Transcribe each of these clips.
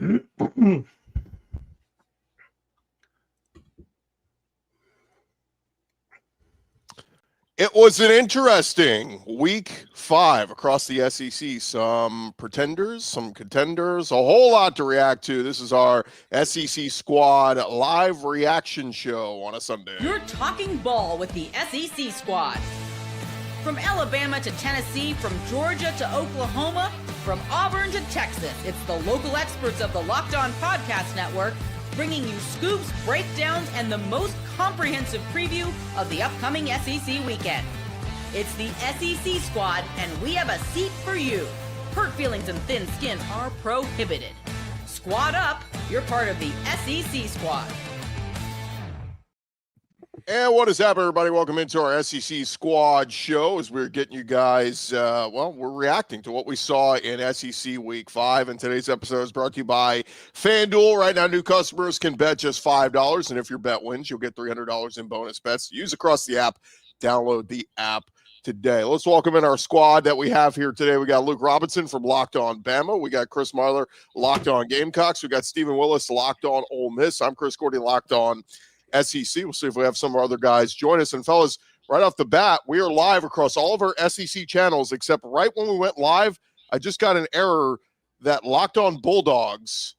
It was an interesting week 5 across the SEC. Some pretenders, some contenders, a whole lot to react to. This is our SEC Squad live reaction show on a Sunday. You're talking ball with the SEC Squad. From Alabama to Tennessee, from Georgia to Oklahoma, from Auburn to Texas, it's the local experts of the Locked On Podcast Network bringing you scoops, breakdowns, and the most comprehensive preview of the upcoming SEC weekend. It's the SEC Squad, and we have a seat for you. Hurt feelings and thin skin are prohibited. Squad up, you're part of the SEC Squad. And what is up, everybody? Welcome into our SEC Squad show as we're getting you guys, we're reacting to what we saw in SEC Week 5. And today's episode is brought to you by FanDuel. Right now, new customers can bet just $5. And if your bet wins, you'll get $300 in bonus bets. Use across the app. Download the app today. Let's welcome in our squad that we have here today. We got Luke Robinson from Locked On Bama. We got Chris Marler, Locked On Gamecocks. We got Stephen Willis, Locked On Ole Miss. I'm Chris Gordy, Locked On SEC. We'll see if we have some of our other guys join us. And fellas, right off the bat, we are live across all of our SEC channels, except right when we went live, I just got an error that Locked On Bulldogs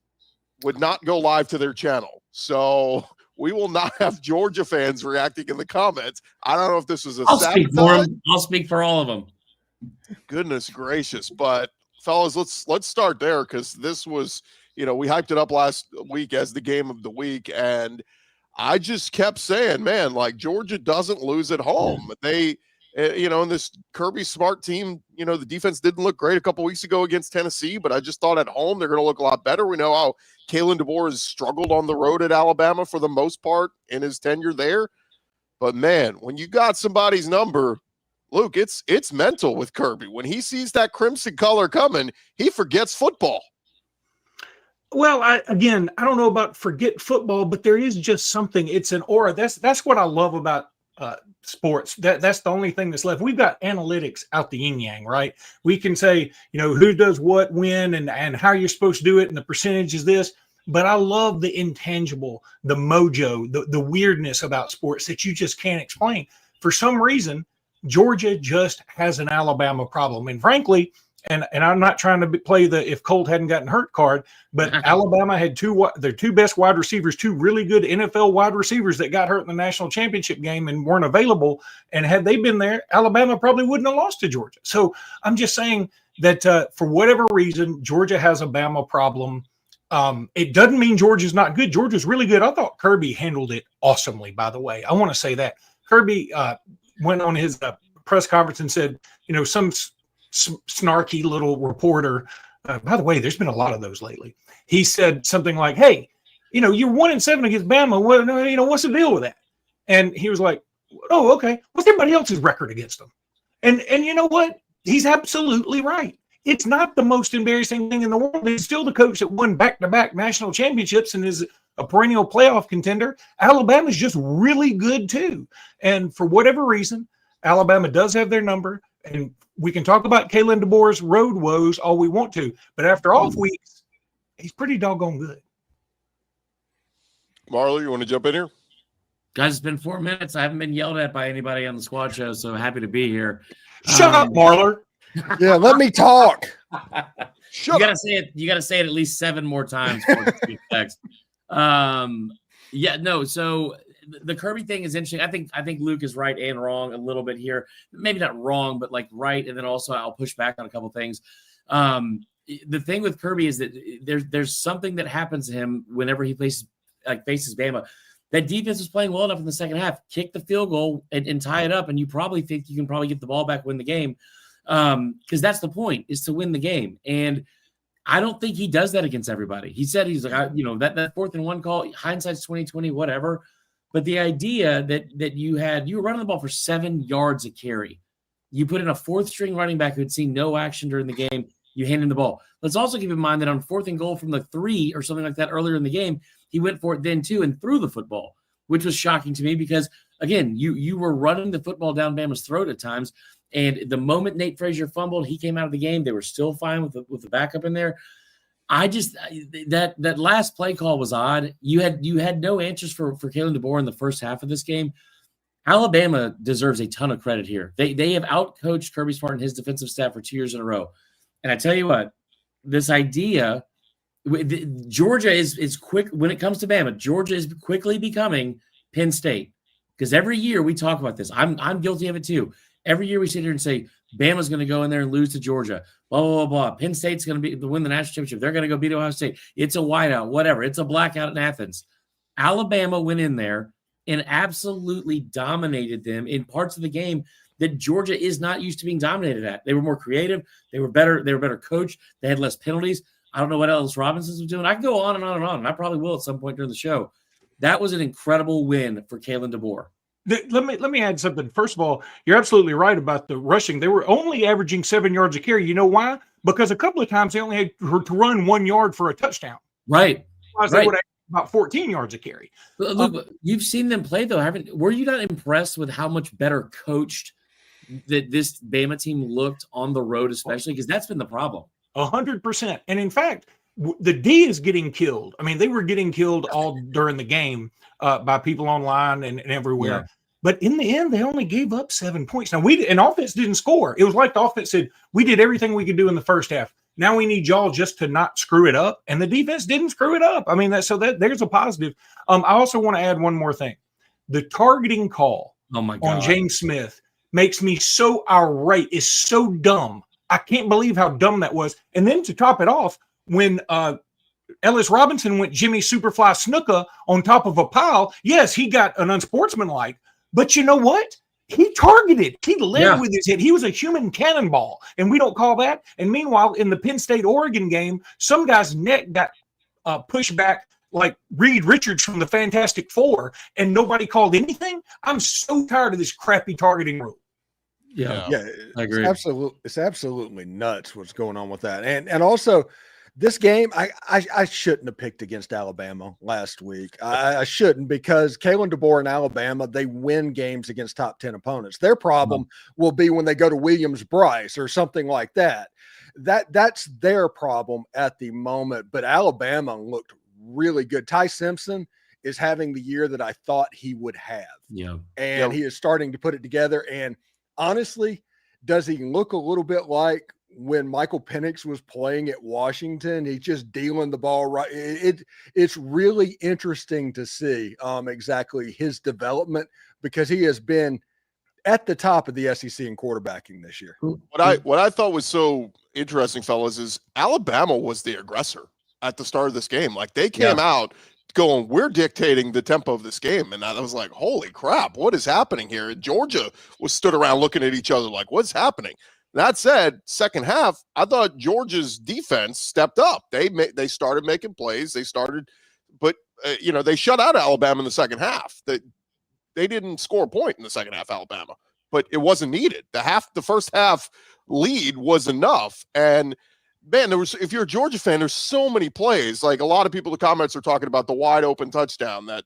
would not go live to their channel. So we will not have Georgia fans reacting in the comments. I don't know if this was a sabotage. I'll speak for all of them. Goodness gracious. But fellas, let's start there, because this was, we hyped it up last week as the game of the week, and I just kept saying, man, like, Georgia doesn't lose at home. They, in this Kirby Smart team, the defense didn't look great a couple weeks ago against Tennessee, but I just thought at home they're going to look a lot better. We know how Kalen DeBoer has struggled on the road at Alabama for the most part in his tenure there. But, man, when you got somebody's number, Luke, it's mental with Kirby. When he sees that crimson color coming, he forgets football. Well, I don't know about forget football, but there is just something. It's an aura. That's what I love about sports. That's the only thing that's left. We've got analytics out the yin yang, right? We can say, who does what, when, and how you're supposed to do it, and the percentage is this. But I love the intangible, the mojo, the weirdness about sports that you just can't explain. For some reason, Georgia just has an Alabama problem, and frankly. And I'm not trying to play the if Colt hadn't gotten hurt card, but Alabama had their two best wide receivers, two really good NFL wide receivers that got hurt in the national championship game and weren't available. And had they been there, Alabama probably wouldn't have lost to Georgia. So I'm just saying that for whatever reason, Georgia has a Bama problem. It doesn't mean Georgia's not good. Georgia's really good. I thought Kirby handled it awesomely, by the way. I want to say that. Kirby went on his press conference and said, some snarky little reporter. By the way, there's been a lot of those lately. He said something like, "Hey, you're 1-7 against Bama. Well, what's the deal with that?" And he was like, "Oh, okay. What's everybody else's record against them?" And you know what? He's absolutely right. It's not the most embarrassing thing in the world. He's still the coach that won back-to-back national championships and is a perennial playoff contender. Alabama's just really good too. And for whatever reason, Alabama does have their number. And we can talk about Kalen DeBoer's road woes all we want to, but after off weeks, he's pretty doggone good. Marler, you want to jump in here? Guys, it's been 4 minutes. I haven't been yelled at by anybody on the squad show, so happy to be here. Shut up, Marler. Yeah, let me talk. You gotta say it. You gotta say it at least 7 more times. For text. So the Kirby thing is interesting. I think Luke is right and wrong a little bit here. Maybe not wrong, but like right. And then also I'll push back on a couple things. The thing with Kirby is that there's something that happens to him whenever he faces Bama. That defense was playing well enough in the second half, kick the field goal and tie it up, and you probably think you can probably get the ball back, win the game. Because that's the point, is to win the game. And I don't think he does that against everybody. He said he's like, that 4th and 1 call, hindsight's 20/20, whatever. But the idea that you were running the ball for 7 yards a carry. You put in a 4th string running back who had seen no action during the game. You hand him the ball. Let's also keep in mind that on 4th and goal from the 3 or something like that earlier in the game, he went for it then too and threw the football, which was shocking to me because, again, you were running the football down Bama's throat at times. And the moment Nate Frazier fumbled, he came out of the game. They were still fine with the backup in there. I just that last play call was odd. You had no answers for Kalen DeBoer in the first half of this game. Alabama deserves a ton of credit here. They have outcoached Kirby Smart and his defensive staff for 2 years in a row. And I tell you what, this idea, Georgia is quick when it comes to Bama. Georgia is quickly becoming Penn State, because every year we talk about this. I'm guilty of it too. Every year we sit here and say Bama's going to go in there and lose to Georgia. Blah blah blah blah. Penn State's going to win the national championship. They're going to go beat Ohio State. It's a whiteout, whatever. It's a blackout in Athens. Alabama went in there and absolutely dominated them in parts of the game that Georgia is not used to being dominated at. They were more creative. They were better. They were better coached. They had less penalties. I don't know what else Robinson's was doing. I can go on and on and on, and I probably will at some point during the show. That was an incredible win for Kalen DeBoer. Let me add something. First of all, you're absolutely right about the rushing. They were only averaging 7 yards a carry. You know why? Because a couple of times they only had to run 1 yard for a touchdown. Right. They would have about 14 yards a carry. Look, you've seen them play though, were you not impressed with how much better coached that this Bama team looked on the road, especially? Because that's been the problem. 100%. And in fact, the D is getting killed. I mean, they were getting killed all during the game by people online and everywhere. Yeah. But in the end, they only gave up 7 points. Now, offense didn't score. It was like the offense said, we did everything we could do in the first half. Now we need y'all just to not screw it up. And the defense didn't screw it up. I mean, there's a positive. I also want to add one more thing. The targeting call on James Smith makes me so irate. It's so dumb. I can't believe how dumb that was. And then to top it off, when Ellis Robinson went Jimmy Superfly Snuka on top of a pile, yes, he got an unsportsmanlike. But you know what? He targeted. He led with his head. He was a human cannonball, and we don't call that. And meanwhile, in the Penn State-Oregon game, some guy's neck got pushed back like Reed Richards from the Fantastic Four, and nobody called anything. I'm so tired of this crappy targeting rule. Yeah, I agree. It's absolutely nuts what's going on with that. And also, this game, I shouldn't have picked against Alabama last week. I shouldn't, because Kalen DeBoer and Alabama, they win games against top 10 opponents. Their problem will be when they go to Williams-Brice or something like that. That's their problem at the moment. But Alabama looked really good. Ty Simpson is having the year that I thought he would have. Yeah. And he is starting to put it together. And honestly, does he look a little bit like when Michael Penix was playing at Washington? He's just dealing the ball right. It's really interesting to see exactly his development, because he has been at the top of the SEC in quarterbacking this year. What I thought was so interesting, fellas, is Alabama was the aggressor at the start of this game. Like, they came out going, we're dictating the tempo of this game. And I was like, holy crap, what is happening here? And Georgia was stood around looking at each other like, what's happening? That said, second half, I thought Georgia's defense stepped up. They started making plays. They started, but they shut out Alabama in the second half. They didn't score a point in the second half, Alabama, but it wasn't needed. The first half lead was enough. And man, if you're a Georgia fan, there's so many plays. Like, a lot of people in the comments are talking about the wide open touchdown that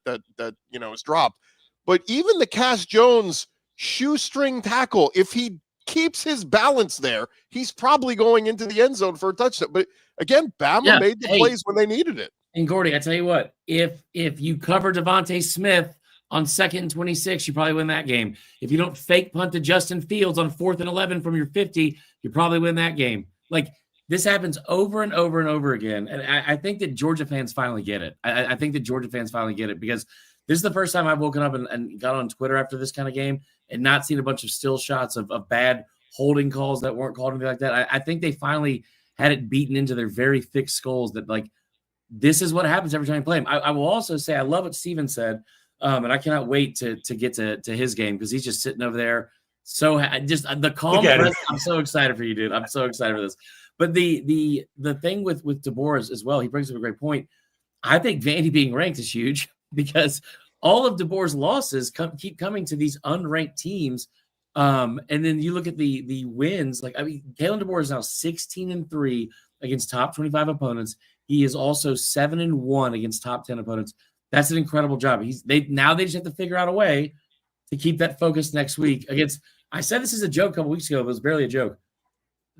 is dropped. But even the Cass Jones shoestring tackle, if he keeps his balance there, he's probably going into the end zone for a touchdown. But again, Bama made the plays when they needed it. And Gordy, I tell you what, if you cover Devontae Smith on 2nd and 26, you probably win that game. If you don't fake punt to Justin Fields on 4th and 11 from your 50, you probably win that game. Like, this happens over and over and over again. And I think that Georgia fans finally get it. I think that Georgia fans finally get it, because this is the first time I've woken up and got on Twitter after this kind of game and not seen a bunch of still shots of bad holding calls that weren't called, anything like that. I think they finally had it beaten into their very thick skulls that, like, this is what happens every time you play them. I will also say I love what Steven said, and I cannot wait to get to his game, because he's just sitting over there. So just the calm. I'm so excited for you, dude. I'm so excited for this. But the thing with DeBoer as well, he brings up a great point. I think Vandy being ranked is huge, because all of DeBoer's losses keep coming to these unranked teams. And then you look at the wins. Like, I mean, Kalen DeBoer is now 16-3 against top 25 opponents. He is also 7-1 against top 10 opponents. That's an incredible job. They just have to figure out a way to keep that focus next week against. I said this is a joke a couple weeks ago, but it was barely a joke.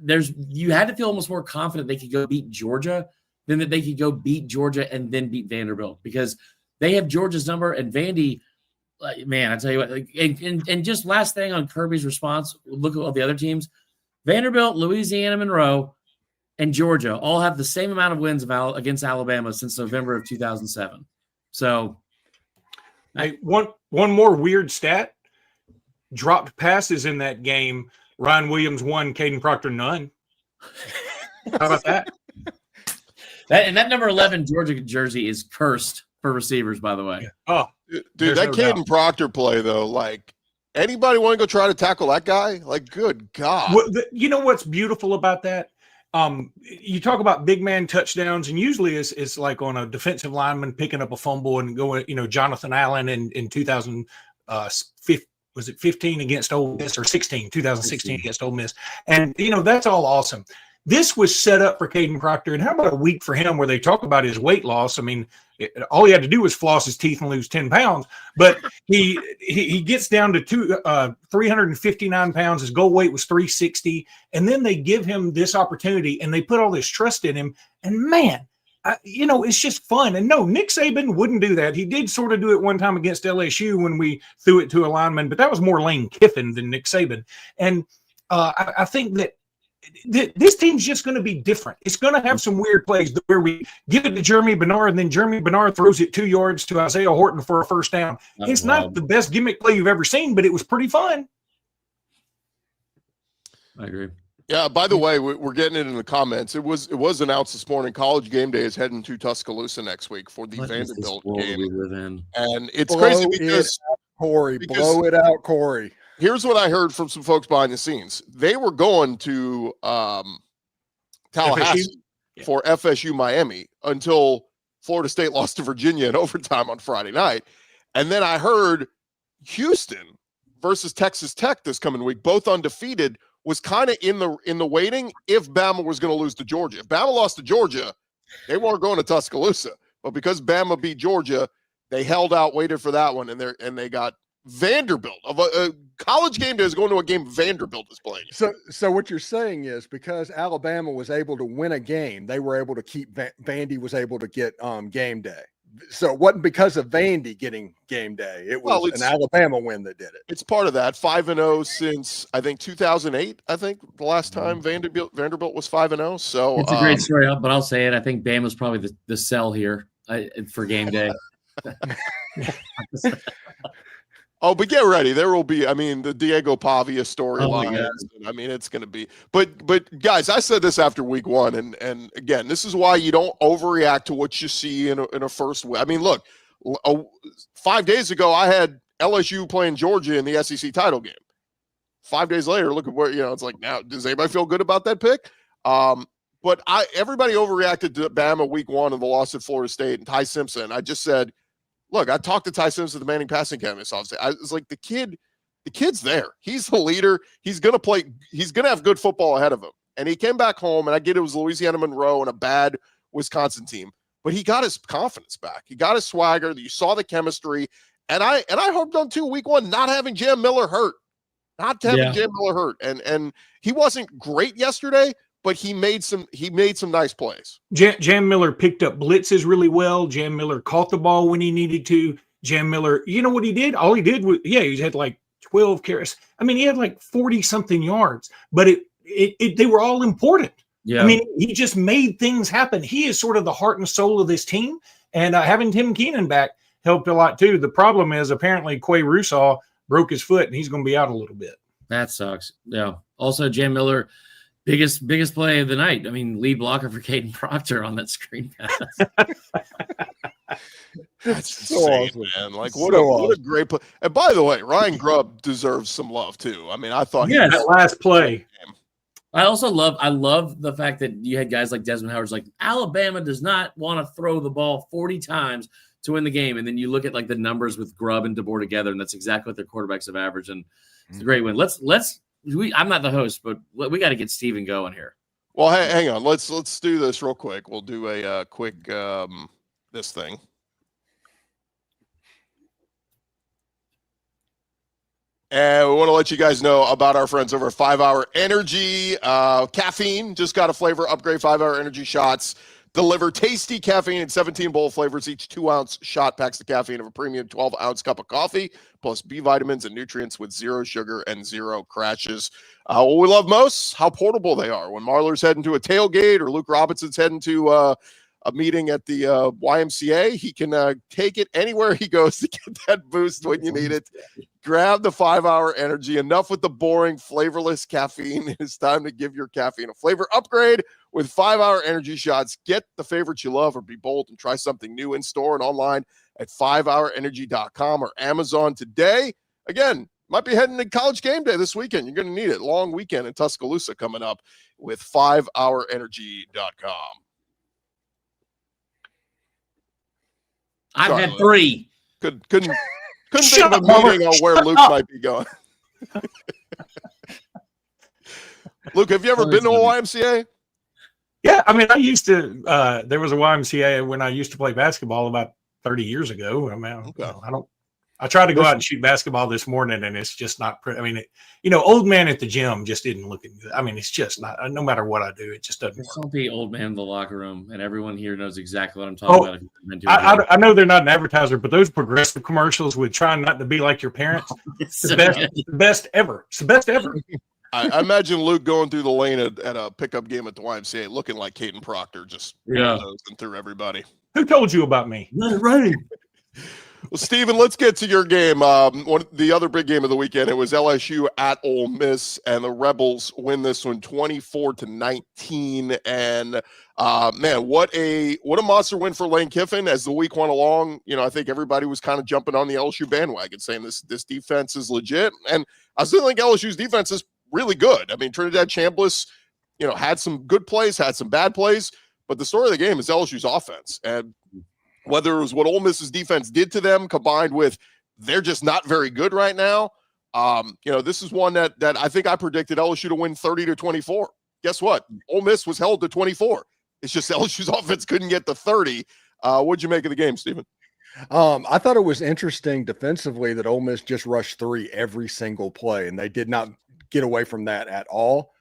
You had to feel almost more confident they could go beat Georgia then that they could go beat Georgia and then beat Vanderbilt, because they have Georgia's number. And Vandy, man, I tell you what, and just last thing on Kirby's response, look at all the other teams. Vanderbilt, Louisiana Monroe, and Georgia all have the same amount of wins against Alabama since November of 2007. So, hey, one more weird stat: dropped passes in that game. Ryan Williams 1, Caden Proctor none. How about that? That number 11 Georgia jersey is cursed for receivers, by the way. Oh, dude, that Caden Proctor play though, like, anybody want to go try to tackle that guy? Like, good God. Well, you know what's beautiful about that? You talk about big man touchdowns, and usually it's like on a defensive lineman picking up a fumble and going, Jonathan Allen in 2015, was it 15 against Ole Miss, or 2016 against Ole Miss. And, that's all awesome. This was set up for Caden Proctor. And how about a week for him where they talk about his weight loss? I mean, all he had to do was floss his teeth and lose 10 pounds. But he gets down to 359 pounds. His goal weight was 360. And then they give him this opportunity and they put all this trust in him. And man, it's just fun. And no, Nick Saban wouldn't do that. He did sort of do it one time against LSU when we threw it to a lineman, but that was more Lane Kiffin than Nick Saban. And I think that this team's just going to be different. It's going to have some weird plays where we give it to Jeremy Bernard, and then Jeremy Bernard throws it 2 yards to Isaiah Horton for a first down. It's not the best gimmick play you've ever seen, but it was pretty fun. I agree. Yeah, by the way, we're getting it in the comments. It was announced this morning. College Game Day is heading to Tuscaloosa next week for the Vanderbilt game. We live in? And it's crazy because Corey, blow it out, Corey. Here's what I heard from some folks behind the scenes. They were going to Tallahassee for FSU Miami until Florida State lost to Virginia in overtime on Friday night. And then I heard Houston versus Texas Tech this coming week, both undefeated, was kind of in the waiting if Bama was going to lose to Georgia. If Bama lost to Georgia, they weren't going to Tuscaloosa. But because Bama beat Georgia, they held out, waited for that one, and they got Vanderbilt. A College Game Day is going to a game Vanderbilt is playing. So what you're saying is because Alabama was able to win a game, they were able to keep Vandy was able to get game day. So it wasn't because of Vandy getting game day. It was an Alabama win that did it. It's part of that. 5-0 since I think 2008. I think the last time Vanderbilt was 5-0. So it's a great story, but I'll say it. I think Bama's probably the sell here for game day. Oh, but get ready. There will be, the Diego Pavia storyline. It's going to be. But guys, I said this after week one, and again, this is why you don't overreact to what you see in a first week. Look, 5 days ago, I had LSU playing Georgia in the SEC title game. 5 days later, look at where, it's like, now, does anybody feel good about that pick? But everybody overreacted to Bama week one and the loss at Florida State and Ty Simpson. I just said, look, I talked to Ty Simpson at the Manning Passing Academy. So I was like, the kid's there. He's the leader. He's going to play. He's going to have good football ahead of him. And he came back home, and I get it was Louisiana Monroe and a bad Wisconsin team, but he got his confidence back. He got his swagger. You saw the chemistry. And I hoped on week one, not having Jam Miller hurt. And he wasn't great yesterday, but he made some nice plays. Jam Miller picked up blitzes really well. Jam Miller caught the ball when he needed to. Jam Miller, you know what he did? All he did was, he had like 12 carries. He had like 40 something yards, but they were all important. Yeah. He just made things happen. He is sort of the heart and soul of this team, and having Tim Keenan back helped a lot too. The problem is apparently Quay Russaw broke his foot, and he's going to be out a little bit. That sucks. Yeah. Also, Jam Miller, biggest play of the night. Lead blocker for Caden Proctor on that screen pass. That's so insane, man. Like, what a great play. And by the way, Ryan Grubb deserves some love too. I thought that last play. I also love the fact that you had guys like Desmond Howard's like, Alabama does not want to throw the ball 40 times to win the game. And then you look at like the numbers with Grubb and DeBoer together, and that's exactly what their quarterbacks have averaged. And it's a great win. I'm not the host, but we got to get Steven going here. Well, hang on. Let's do this real quick. We'll do a quick this thing. And we want to let you guys know about our friends over 5 Hour Energy. Caffeine just got a flavor upgrade. 5 Hour Energy shots. deliver tasty caffeine in 17 bold flavors. Each 2-ounce shot packs the caffeine of a premium 12-ounce cup of coffee, plus B vitamins and nutrients with 0 sugar and 0 crashes. What we love most, how portable they are. When Marler's heading to a tailgate or Luke Robinson's heading to a meeting at the YMCA, he can take it anywhere he goes to get that boost when you need it. Grab the 5-hour energy. Enough with the boring, flavorless caffeine. It's time to give your caffeine a flavor upgrade with 5-hour energy shots. Get the favorites you love or be bold and try something new in store and online at 5hourenergy.com or Amazon today. Again, might be heading to college game day this weekend. You're going to need it. Long weekend in Tuscaloosa coming up with 5hourenergy.com. I've Sorry, had Luke. 3. Couldn't think of a meeting on where Luke might be going. Luke, have you ever been to a YMCA? Yeah, I mean, I used to. There was a YMCA when I used to play basketball about 30 years ago. I mean, Okay. I tried to go out and shoot basketball this morning, and it's just not. I mean, old man at the gym just isn't looking good. I mean, it's just not. No matter what I do, it just doesn't There's work. something old man in the locker room, and everyone here knows exactly what I'm talking about. If you've been to I know they're not an advertiser, but those progressive commercials with trying not to be like your parents, the best ever. It's the best ever. I imagine Luke going through the lane at a pickup game at the YMCA looking like Caden Proctor, just bulldozing through everybody. Who told you about me? Right. Well, Steven, let's get to your game. The other big game of the weekend, it was LSU at Ole Miss, and the Rebels win this one 24-19. And man, what a monster win for Lane Kiffin as the week went along. I think everybody was kind of jumping on the LSU bandwagon, saying this defense is legit. And I still think LSU's defense is really good. I mean, Trinidad Chambliss, had some good plays, had some bad plays, but the story of the game is LSU's offense. And whether it was what Ole Miss's defense did to them combined with they're just not very good right now, this is one that I think I predicted LSU to win 30-24. Guess what? Ole Miss was held to 24. It's just LSU's offense couldn't get to 30. What'd you make of the game, Stephen? I thought it was interesting defensively that Ole Miss just rushed 3 every single play, and they did not get away from that at all.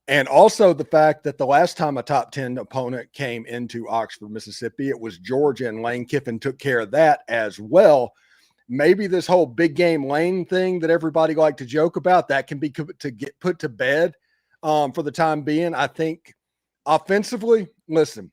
And also the fact that the last time a top 10 opponent came into Oxford, Mississippi, it was Georgia, and Lane Kiffin took care of that as well. Maybe this whole big game Lane thing that everybody liked to joke about, that can be get put to bed for the time being. I think offensively, listen,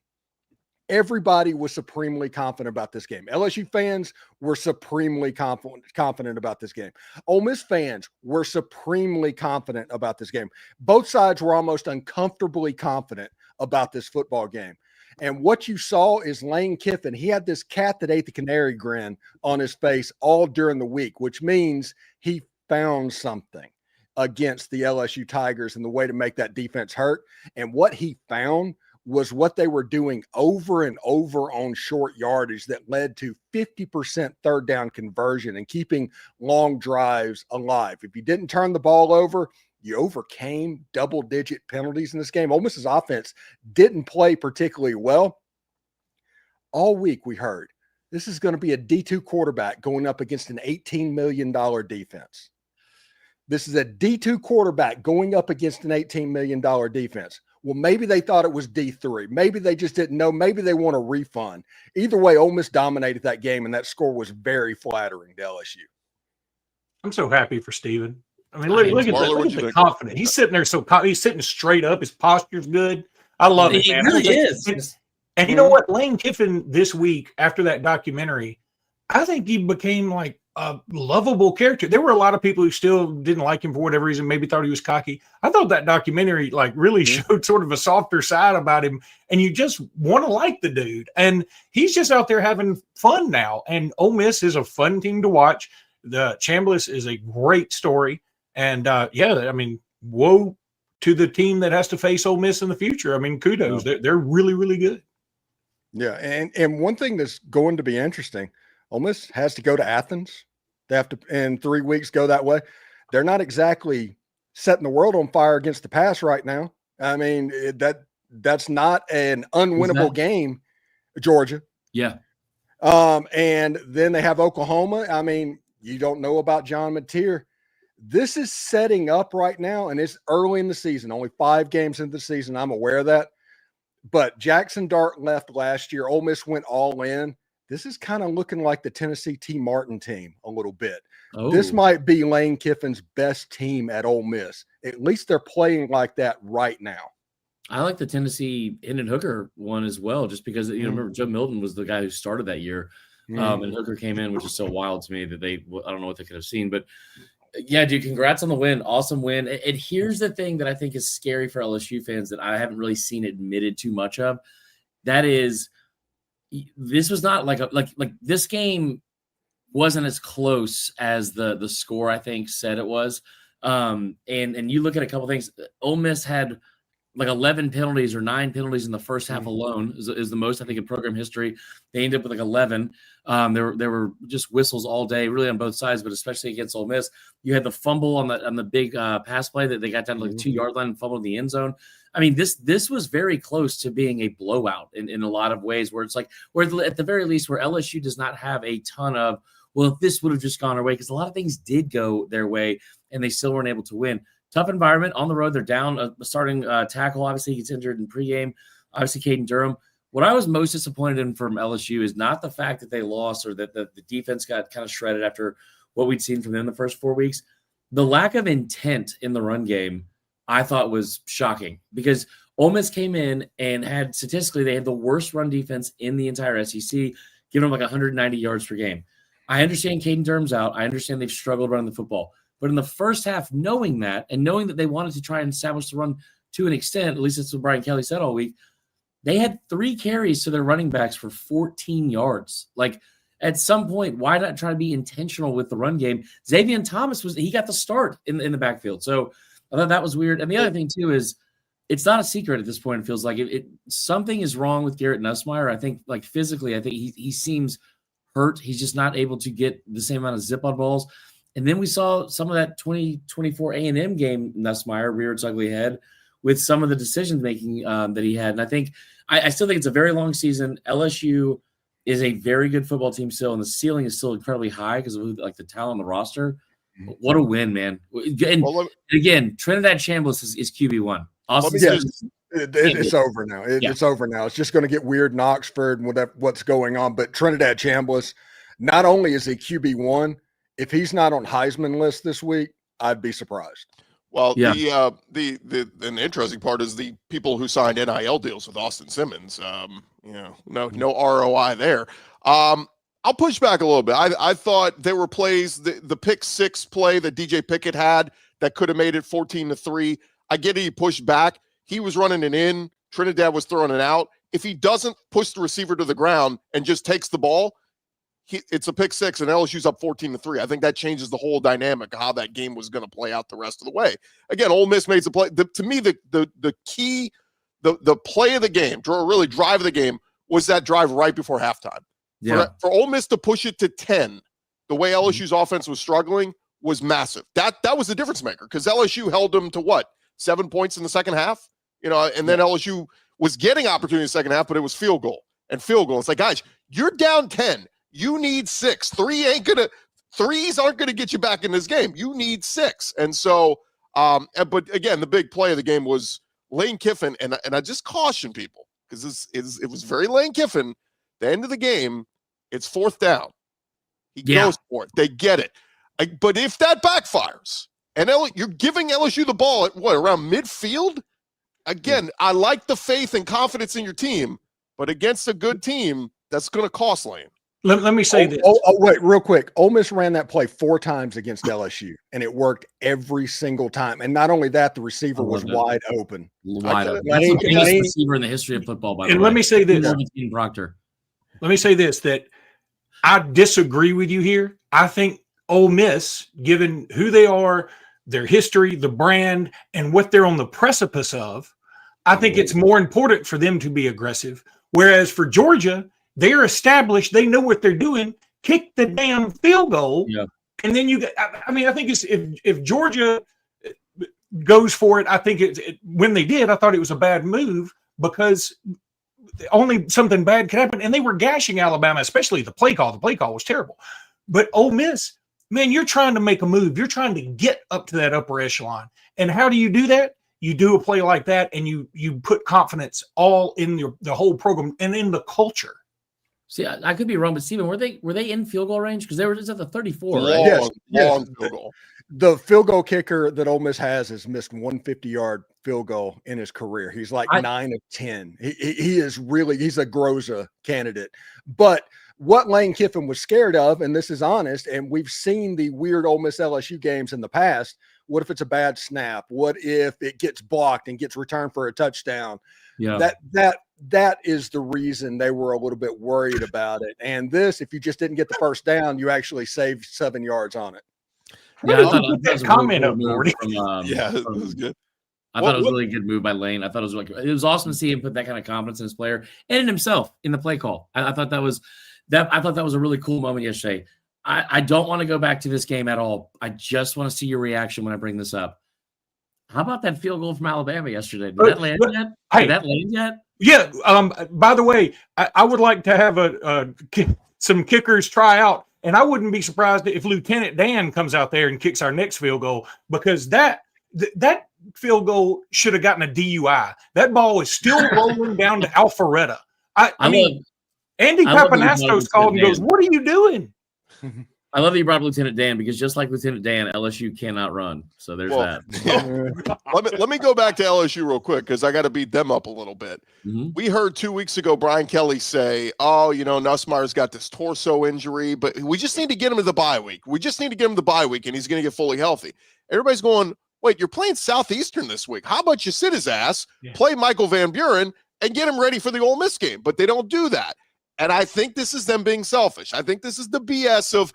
everybody was supremely confident about this game. LSU fans were supremely confident about this game. Ole Miss fans were supremely confident about this game. Both sides were almost uncomfortably confident about this football game. And what you saw is Lane Kiffin, he had this cat that ate the canary grin on his face all during the week, which means he found something against the LSU Tigers and the way to make that defense hurt. And what he found was what they were doing over and over on short yardage that led to 50% third down conversion and keeping long drives alive. If you didn't turn the ball over, you overcame double-digit penalties in this game. Ole Miss's offense didn't play particularly well. All week we heard this is going to be a D2 quarterback going up against an $18 million defense. This is a D2 quarterback going up against an $18 million defense. Well, maybe they thought it was D3. Maybe they just didn't know. Maybe they want a refund. Either way, Ole Miss dominated that game, and that score was very flattering to LSU. I'm so happy for Steven. I mean, look at the confidence. He's sitting there he's sitting straight up. His posture's good. I love it, man. He really is. And you know what? Lane Kiffin this week, after that documentary, I think he became like a lovable character. There were a lot of people who still didn't like him for whatever reason, maybe thought he was cocky. I thought that documentary really showed sort of a softer side about him, and you just want to like the dude. And he's just out there having fun now. And Ole Miss is a fun team to watch. The Chambliss is a great story. And I mean, woe to the team that has to face Ole Miss in the future. I mean, kudos. They're really, really good. Yeah, and one thing that's going to be interesting, Ole Miss has to go to Athens. They have to, in 3 weeks, go that way. They're not exactly setting the world on fire against the pass right now. I mean, that's not an unwinnable game, Georgia. Yeah. And then they have Oklahoma. I mean, you don't know about John Mateer. This is setting up right now, and it's early in the season, only 5 games into the season. I'm aware of that. But Jackson Dart left last year. Ole Miss went all in. This is kind of looking like the Tennessee T. Martin team a little bit. Oh. This might be Lane Kiffin's best team at Ole Miss. At least they're playing like that right now. I like the Tennessee Hendon Hooker one as well, just because, remember Joe Milton was the guy who started that year. And Hooker came in, which is so wild to me that I don't know what they could have seen. But, yeah, dude, congrats on the win. Awesome win. And here's the thing that I think is scary for LSU fans that I haven't really seen admitted too much of. That is, this was not like this game wasn't as close as the score I think said it was. And you look at a couple things. Ole Miss had like 11 penalties or 9 penalties in the first half alone is the most I think in program history. They ended up with like 11. There were just whistles all day, really on both sides, but especially against Ole Miss. You had the fumble on the big pass play that they got down to like 2-yard line and fumbled in the end zone. I mean, this was very close to being a blowout in a lot of ways, where it's like, where at the very least, where LSU does not have a ton of, well, if this would have just gone our way, because a lot of things did go their way and they still weren't able to win. Tough environment on the road. They're down a starting tackle. Obviously, he gets injured in pregame. Obviously, Caden Durham. What I was most disappointed in from LSU is not the fact that they lost or that the defense got kind of shredded after what we'd seen from them the first 4 weeks. The lack of intent in the run game, I thought, was shocking, because Ole Miss came in and had, statistically, they had the worst run defense in the entire SEC, giving them like 190 yards per game. I understand Caden Durham's out. I understand they've struggled running the football. But in the first half, knowing that and knowing that they wanted to try and establish the run to an extent, at least that's what Brian Kelly said all week, they had 3 carries to their running backs for 14 yards. Like, at some point, why not try to be intentional with the run game? Xavier Thomas he got the start in the backfield. So I thought that was weird. And the other thing, too, is it's not a secret at this point. It feels like something is wrong with Garrett Nussmeier. I think, like, physically, I think he seems hurt. He's just not able to get the same amount of zip on balls. And then we saw some of that 2024 A&M game, Nussmeier reared its ugly head with some of the decision-making that he had. And I think I still think it's a very long season. LSU is a very good football team still, and the ceiling is still incredibly high because of like the talent on the roster. What a win, man. And again, Trinidad Chambliss is QB1. It's over now. It's over now. It's just going to get weird in Oxford and what's going on. But Trinidad Chambliss, not only is he QB1, if he's not on Heisman list this week, I'd be surprised. Well, the interesting part is the people who signed NIL deals with Austin Simmons. No ROI there. I'll push back a little bit. I thought there were plays, the pick 6 play that DJ Pickett had that could have made it 14-3. I get it. He pushed back. He was running it in. Trinidad was throwing it out. If he doesn't push the receiver to the ground and just takes the ball, it's a pick 6 and LSU's up 14-3. I think that changes the whole dynamic of how that game was going to play out the rest of the way. Again, Ole Miss made the play. To me, the key, the play of the game, really drive of the game, was that drive right before halftime. Yeah. For Ole Miss to push it to 10, the way LSU's offense was struggling, was massive. That was the difference maker, because LSU held them to 7 points in the second half? And then LSU was getting opportunity in the second half, but it was field goal. It's like, guys, you're down 10. You need 6. 3s aren't gonna get you back in this game. You need 6. And so, but again, the big play of the game was Lane Kiffin, and I just caution people, because it was very Lane Kiffin. The end of the game, it's 4th down. He goes for it. They get it. But if that backfires, and you're giving LSU the ball at around midfield? Again, I like the faith and confidence in your team, but against a good team, that's going to cost Lane. Let me say this. Wait, real quick. Ole Miss ran that play 4 times against LSU, and it worked every single time. And not only that, the receiver was wide open. Wide open. That's the biggest receiver in the history of football, by the way. And let me say this. Proctor. Let me say this, that I disagree with you here. I think Ole Miss, given who they are, their history, the brand, and what they're on the precipice of, I think it's more important for them to be aggressive. Whereas for Georgia, they're established. They know what they're doing. Kick the damn field goal. Yeah. And then I think it's if Georgia goes for it, I think when they did, I thought it was a bad move, because only something bad could happen. And they were gashing Alabama, especially the play call. The play call was terrible. But Ole Miss, man, you're trying to make a move. You're trying to get up to that upper echelon. And how do you do that? you do a play like that, and you put confidence all in the whole program and in the culture. See, I could be wrong, but Steven, were they in field goal range? Because they were just at the 34, right? Long Yes. field goal. The field goal kicker that Ole Miss has missed 150-yard field goal in his career. He's like 9 of 10. He is really, he's a Groza candidate. But what Lane Kiffin was scared of, and this is honest, and we've seen the weird Ole Miss LSU games in the past. What if it's a bad snap? What if it gets blocked and gets returned for a touchdown? Yeah. That is the reason they were a little bit worried about it. And this, if you just didn't get the first down, you actually saved 7 yards on it. Yeah, I thought Put that that was a comment really up, cool move Morty. Yeah, it was good. I thought it was a really good move by Lane. I thought it was awesome to see him put that kind of confidence in his player and in himself in the play call. I thought that was a really cool moment yesterday. I don't want to go back to this game at all. I just want to see your reaction when I bring this up. How about that field goal from Alabama yesterday? Did that land yet? Did that land yet? Yeah. By the way, I would like to have some kickers try out, and I wouldn't be surprised if Lieutenant Dan comes out there and kicks our next field goal, because that field goal should have gotten a DUI. That ball is still rolling down to Alpharetta. I mean, Andy Papanastos called and goes, "What are you doing?" I love that you brought up Lieutenant Dan, because just like Lieutenant Dan, LSU cannot run. So there's that. Let me go back to LSU real quick, because I got to beat them up a little bit. Mm-hmm. We heard 2 weeks ago Brian Kelly say, Nussmeier's got this torso injury, but we just need to get him to the bye week. And he's going to get fully healthy. Everybody's going, wait, you're playing Southeastern this week. How about you sit his ass, play Michael Van Buren, and get him ready for the Ole Miss game? But they don't do that. And I think this is them being selfish. I think this is the BS of,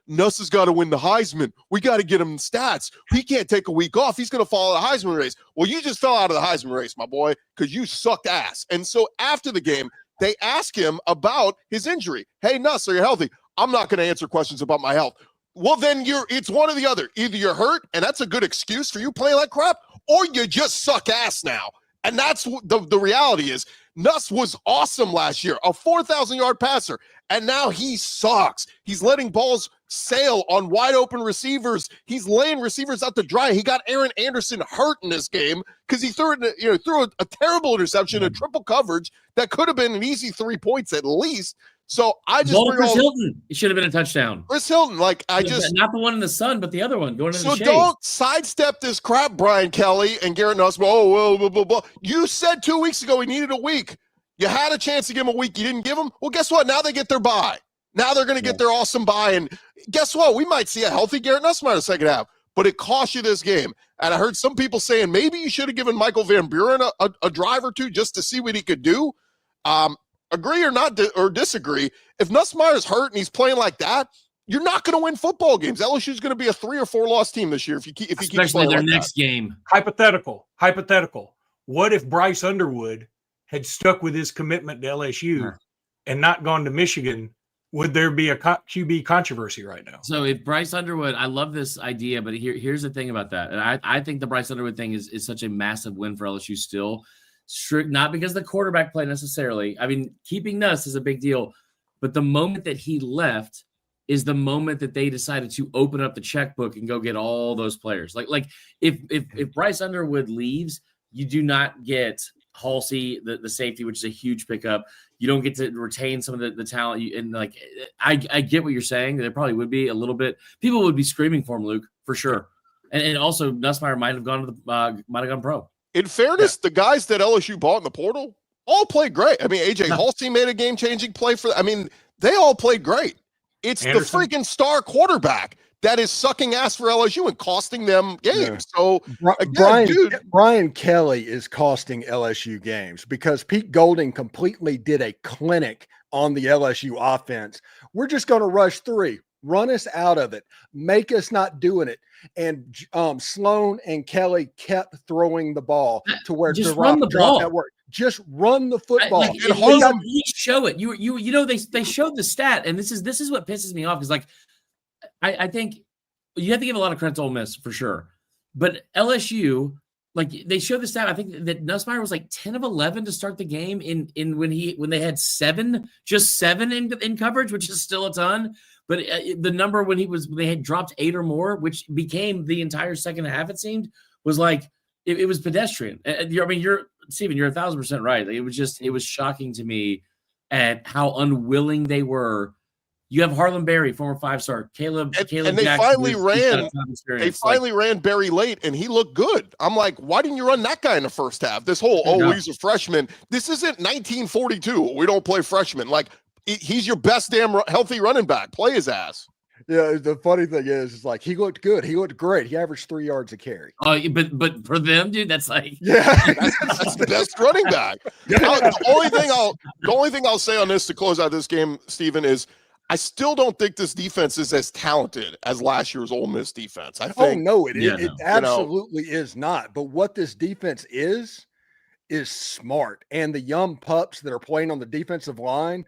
Nuss has got to win the Heisman. We got to get him stats. He can't take a week off. He's going to fall out of the Heisman race. Well, you just fell out of the Heisman race, my boy, because you sucked ass. And so after the game, they ask him about his injury. Hey, Nuss, are you healthy? I'm not going to answer questions about my health. Well, then it's one or the other. Either you're hurt, and that's a good excuse for you playing like crap, or you just suck ass now. And that's the reality is. Nuss was awesome last year, a 4,000-yard passer, and now he sucks. He's letting balls sail on wide open receivers. He's laying receivers out to dry. He got Aaron Anderson hurt in this game because he threw a terrible interception, a triple coverage that could have been an easy 3 points at least. So I just Chris Hilton. It should have been a touchdown. Chris Hilton, not the one in the sun, but the other one going in the shade. So don't sidestep this crap, Brian Kelly and Garrett Nuss. Blah, blah, blah. You said 2 weeks ago he needed a week. You had a chance to give him a week. You didn't give him. Well, guess what? Now they get their bye. Now they're going to get their awesome bye. And guess what? We might see a healthy Garrett Nussmeier in the second half, but it cost you this game. And I heard some people saying maybe you should have given Michael Van Buren a drive or two just to see what he could do. Agree or not or disagree, if Nussmeier's hurt and he's playing like that, you're not going to win football games. LSU's going to be a 3 or 4 loss team this year if you keep especially their next game. Hypothetical. What if Bryce Underwood had stuck with his commitment to LSU and not gone to Michigan? Would there be a QB controversy right now? So if Bryce Underwood, I love this idea, but here's the thing about that. And I think the Bryce Underwood thing is such a massive win for LSU still. Not because of the quarterback play necessarily. I mean, keeping Nuss is a big deal, but the moment that he left is the moment that they decided to open up the checkbook and go get all those players. Like if Bryce Underwood leaves, you do not get Halsey, the safety, which is a huge pickup. You don't get to retain some of the talent. I get what you're saying. There probably would be a little bit. People would be screaming for him, Luke, for sure. And also Nussmeier might have gone pro. In fairness, the guys that LSU bought in the portal all played great. I mean, AJ Halsey made a game-changing play they all played great. It's Anderson, the freaking star quarterback that is sucking ass for LSU and costing them games. Yeah. So Brian Kelly is costing LSU games because Pete Golding completely did a clinic on the LSU offense. We're just going to rush 3. Run us out of it. Make us not doing it. And Sloan and Kelly kept throwing the ball to where just run the ball. That work. Just run the football. Show it. They showed the stat, and this is what pisses me off. Is I think you have to give a lot of credit to Ole Miss for sure, but LSU, they showed the stat. I think that Nussmeier was 10 of 11 to start the game in when they had 7 in coverage, which is still a ton. But the number when they had dropped 8 or more, which became the entire second half, it seemed, was it was pedestrian. You're Steven, you're 1,000% right. Like, it was shocking to me at how unwilling they were. You have Harlan Berry, former 5-star, Caleb and Jackson, they finally ran. They finally ran Berry late, and he looked good. I'm like, why didn't you run that guy in the first half? This whole he's a freshman. This isn't 1942. We don't play freshmen. Like, he's your best damn healthy running back. Play his ass. Yeah, the funny thing is like he looked good. He looked great. He averaged 3 yards a carry. Oh, but for them, dude, that's like that's the best running back. The only thing I'll say on this to close out this game, Steven, is I still don't think this defense is as talented as last year's Ole Miss defense. I think. Oh no, it absolutely is not. But what this defense is smart, and the young pups that are playing on the defensive line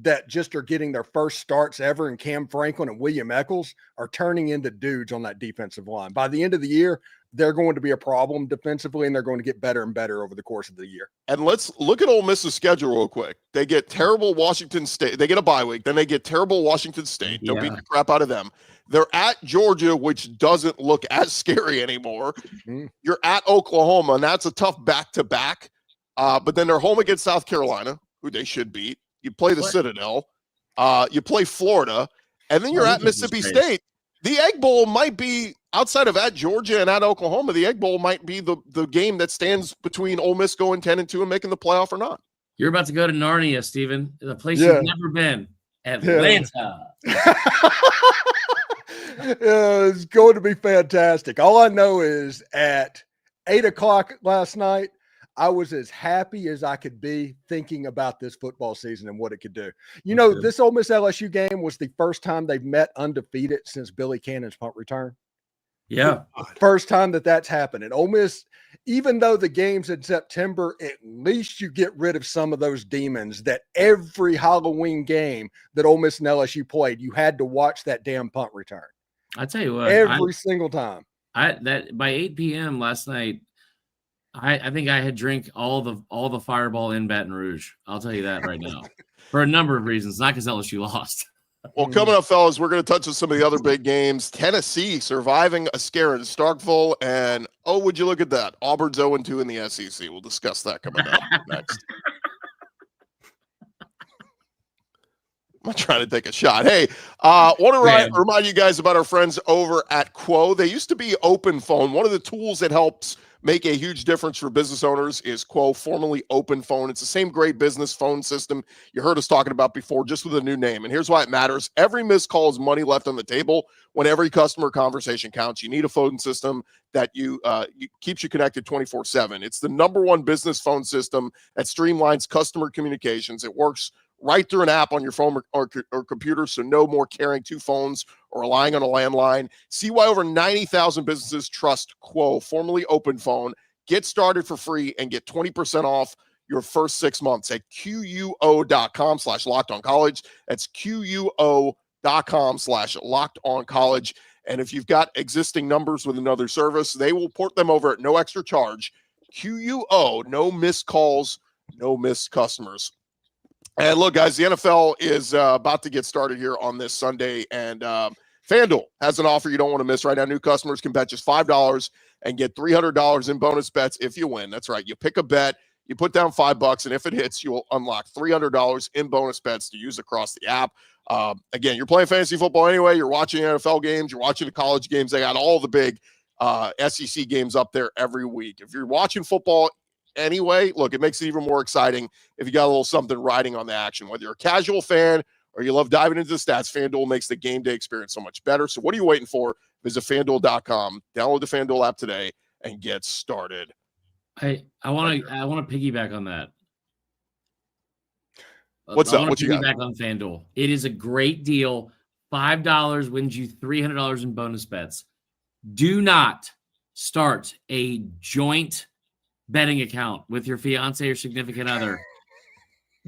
that just are getting their first starts ever, and Cam Franklin and William Eccles are turning into dudes on that defensive line. By the end of the year, they're going to be a problem defensively, and they're going to get better and better over the course of the year. And let's look at Ole Miss's schedule real quick. They get terrible Washington State. They get a bye week. Then they get terrible Washington State. Don't beat the crap out of them. They're at Georgia, which doesn't look as scary anymore. Mm-hmm. You're at Oklahoma, and that's a tough back-to-back. But then they're home against South Carolina, who they should beat. You play the Citadel, you play Florida, and then you're at Mississippi State. The Egg Bowl might be, outside of at Georgia and at Oklahoma, the Egg Bowl might be the game that stands between Ole Miss going 10-2 and making the playoff or not. You're about to go to Narnia, Steven, the place you've never been, Atlanta. It's going to be fantastic. All I know is at 8:00 last night, I was as happy as I could be thinking about this football season and what it could do. You know, this Ole Miss LSU game was the first time they've met undefeated since Billy Cannon's punt return. Yeah. First time that's happened. And Ole Miss, even though the game's in September, at least you get rid of some of those demons that every Halloween game that Ole Miss and LSU played, you had to watch that damn punt return. I tell you what. Every single time. By 8 p.m. last night, I think I had drank all the Fireball in Baton Rouge. I'll tell you that right now. For a number of reasons, not because LSU lost. Well, coming up, fellas, we're going to touch on some of the other big games. Tennessee surviving a scare in Starkville, and would you look at that? Auburn's 0-2 in the SEC. We'll discuss that coming up next. I'm trying to take a shot. Hey, want to remind you guys about our friends over at Quo. They used to be Open Phone. One of the tools that helps make a huge difference for business owners is Quo, formerly Open Phone. It's the same great business phone system you heard us talking about before, just with a new name. And here's why it matters. Every missed call is money left on the table. When every customer conversation counts, you need a phone system that keeps you connected 24/7. It's the #1 business phone system that streamlines customer communications. It works right through an app on your phone or computer, so no more carrying two phones or relying on a landline. See why over 90,000 businesses trust Quo, formerly Open Phone. Get started for free and get 20% off your first 6 months at QUO.com/LockedOnCollege. That's QUO.com/LockedOnCollege. And if you've got existing numbers with another service, they will port them over at no extra charge. QUO, no missed calls, no missed customers. And look, guys, the NFL is about to get started here on this Sunday, and FanDuel has an offer you don't want to miss right now. New customers can bet just $5 and get $300 in bonus bets if you win. That's right. You pick a bet, you put down $5, and if it hits, you will unlock $300 in bonus bets to use across the app. Again, you're playing fantasy football anyway. You're watching NFL games. You're watching the college games. They got all the big SEC games up there every week. If you're watching football anyway, look, it makes it even more exciting if you got a little something riding on the action. Whether you're a casual fan or you love diving into the stats, FanDuel makes the game day experience so much better. So what are you waiting for? Visit FanDuel.com, download the FanDuel app today, and get started. I want to piggyback on that. What's up? What you got? Piggyback on FanDuel. It is a great deal. $5 wins you $300 in bonus bets. Do not start a joint betting account with your fiance or significant other,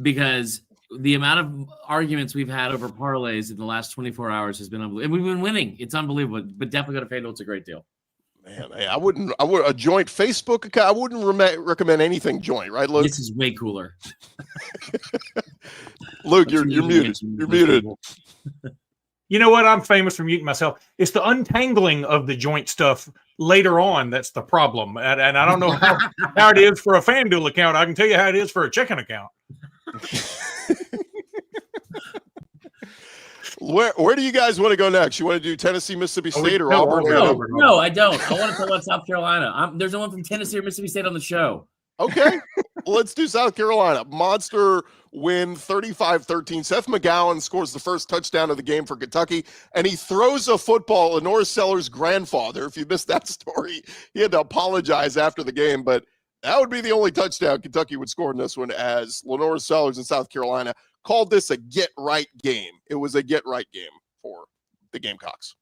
because the amount of arguments we've had over parlays in the last 24 hours has been unbelievable. And we've been winning. It's unbelievable. But definitely go to FanDuel. It's a great deal. Man, I would a joint Facebook account. I wouldn't recommend anything joint, right, Luke? This is way cooler. Luke, you're muted. You're muted. You know what? I'm famous for muting myself. It's the untangling of the joint stuff later on that's the problem. And I don't know how it is for a FanDuel account. I can tell you how it is for a checking account. Where do you guys want to go next? You want to do Tennessee, Mississippi State, or Auburn? No, I don't. I want to talk about South Carolina. There's no one from Tennessee or Mississippi State on the show. Okay, well, let's do South Carolina. Monster win 35-13. Seth McGowan scores the first touchdown of the game for Kentucky, and he throws a football. Lenore Sellers' grandfather, if you missed that story, he had to apologize after the game, but that would be the only touchdown Kentucky would score in this one, as Lenore Sellers in South Carolina called this a get-right game. It was a get-right game for the Gamecocks.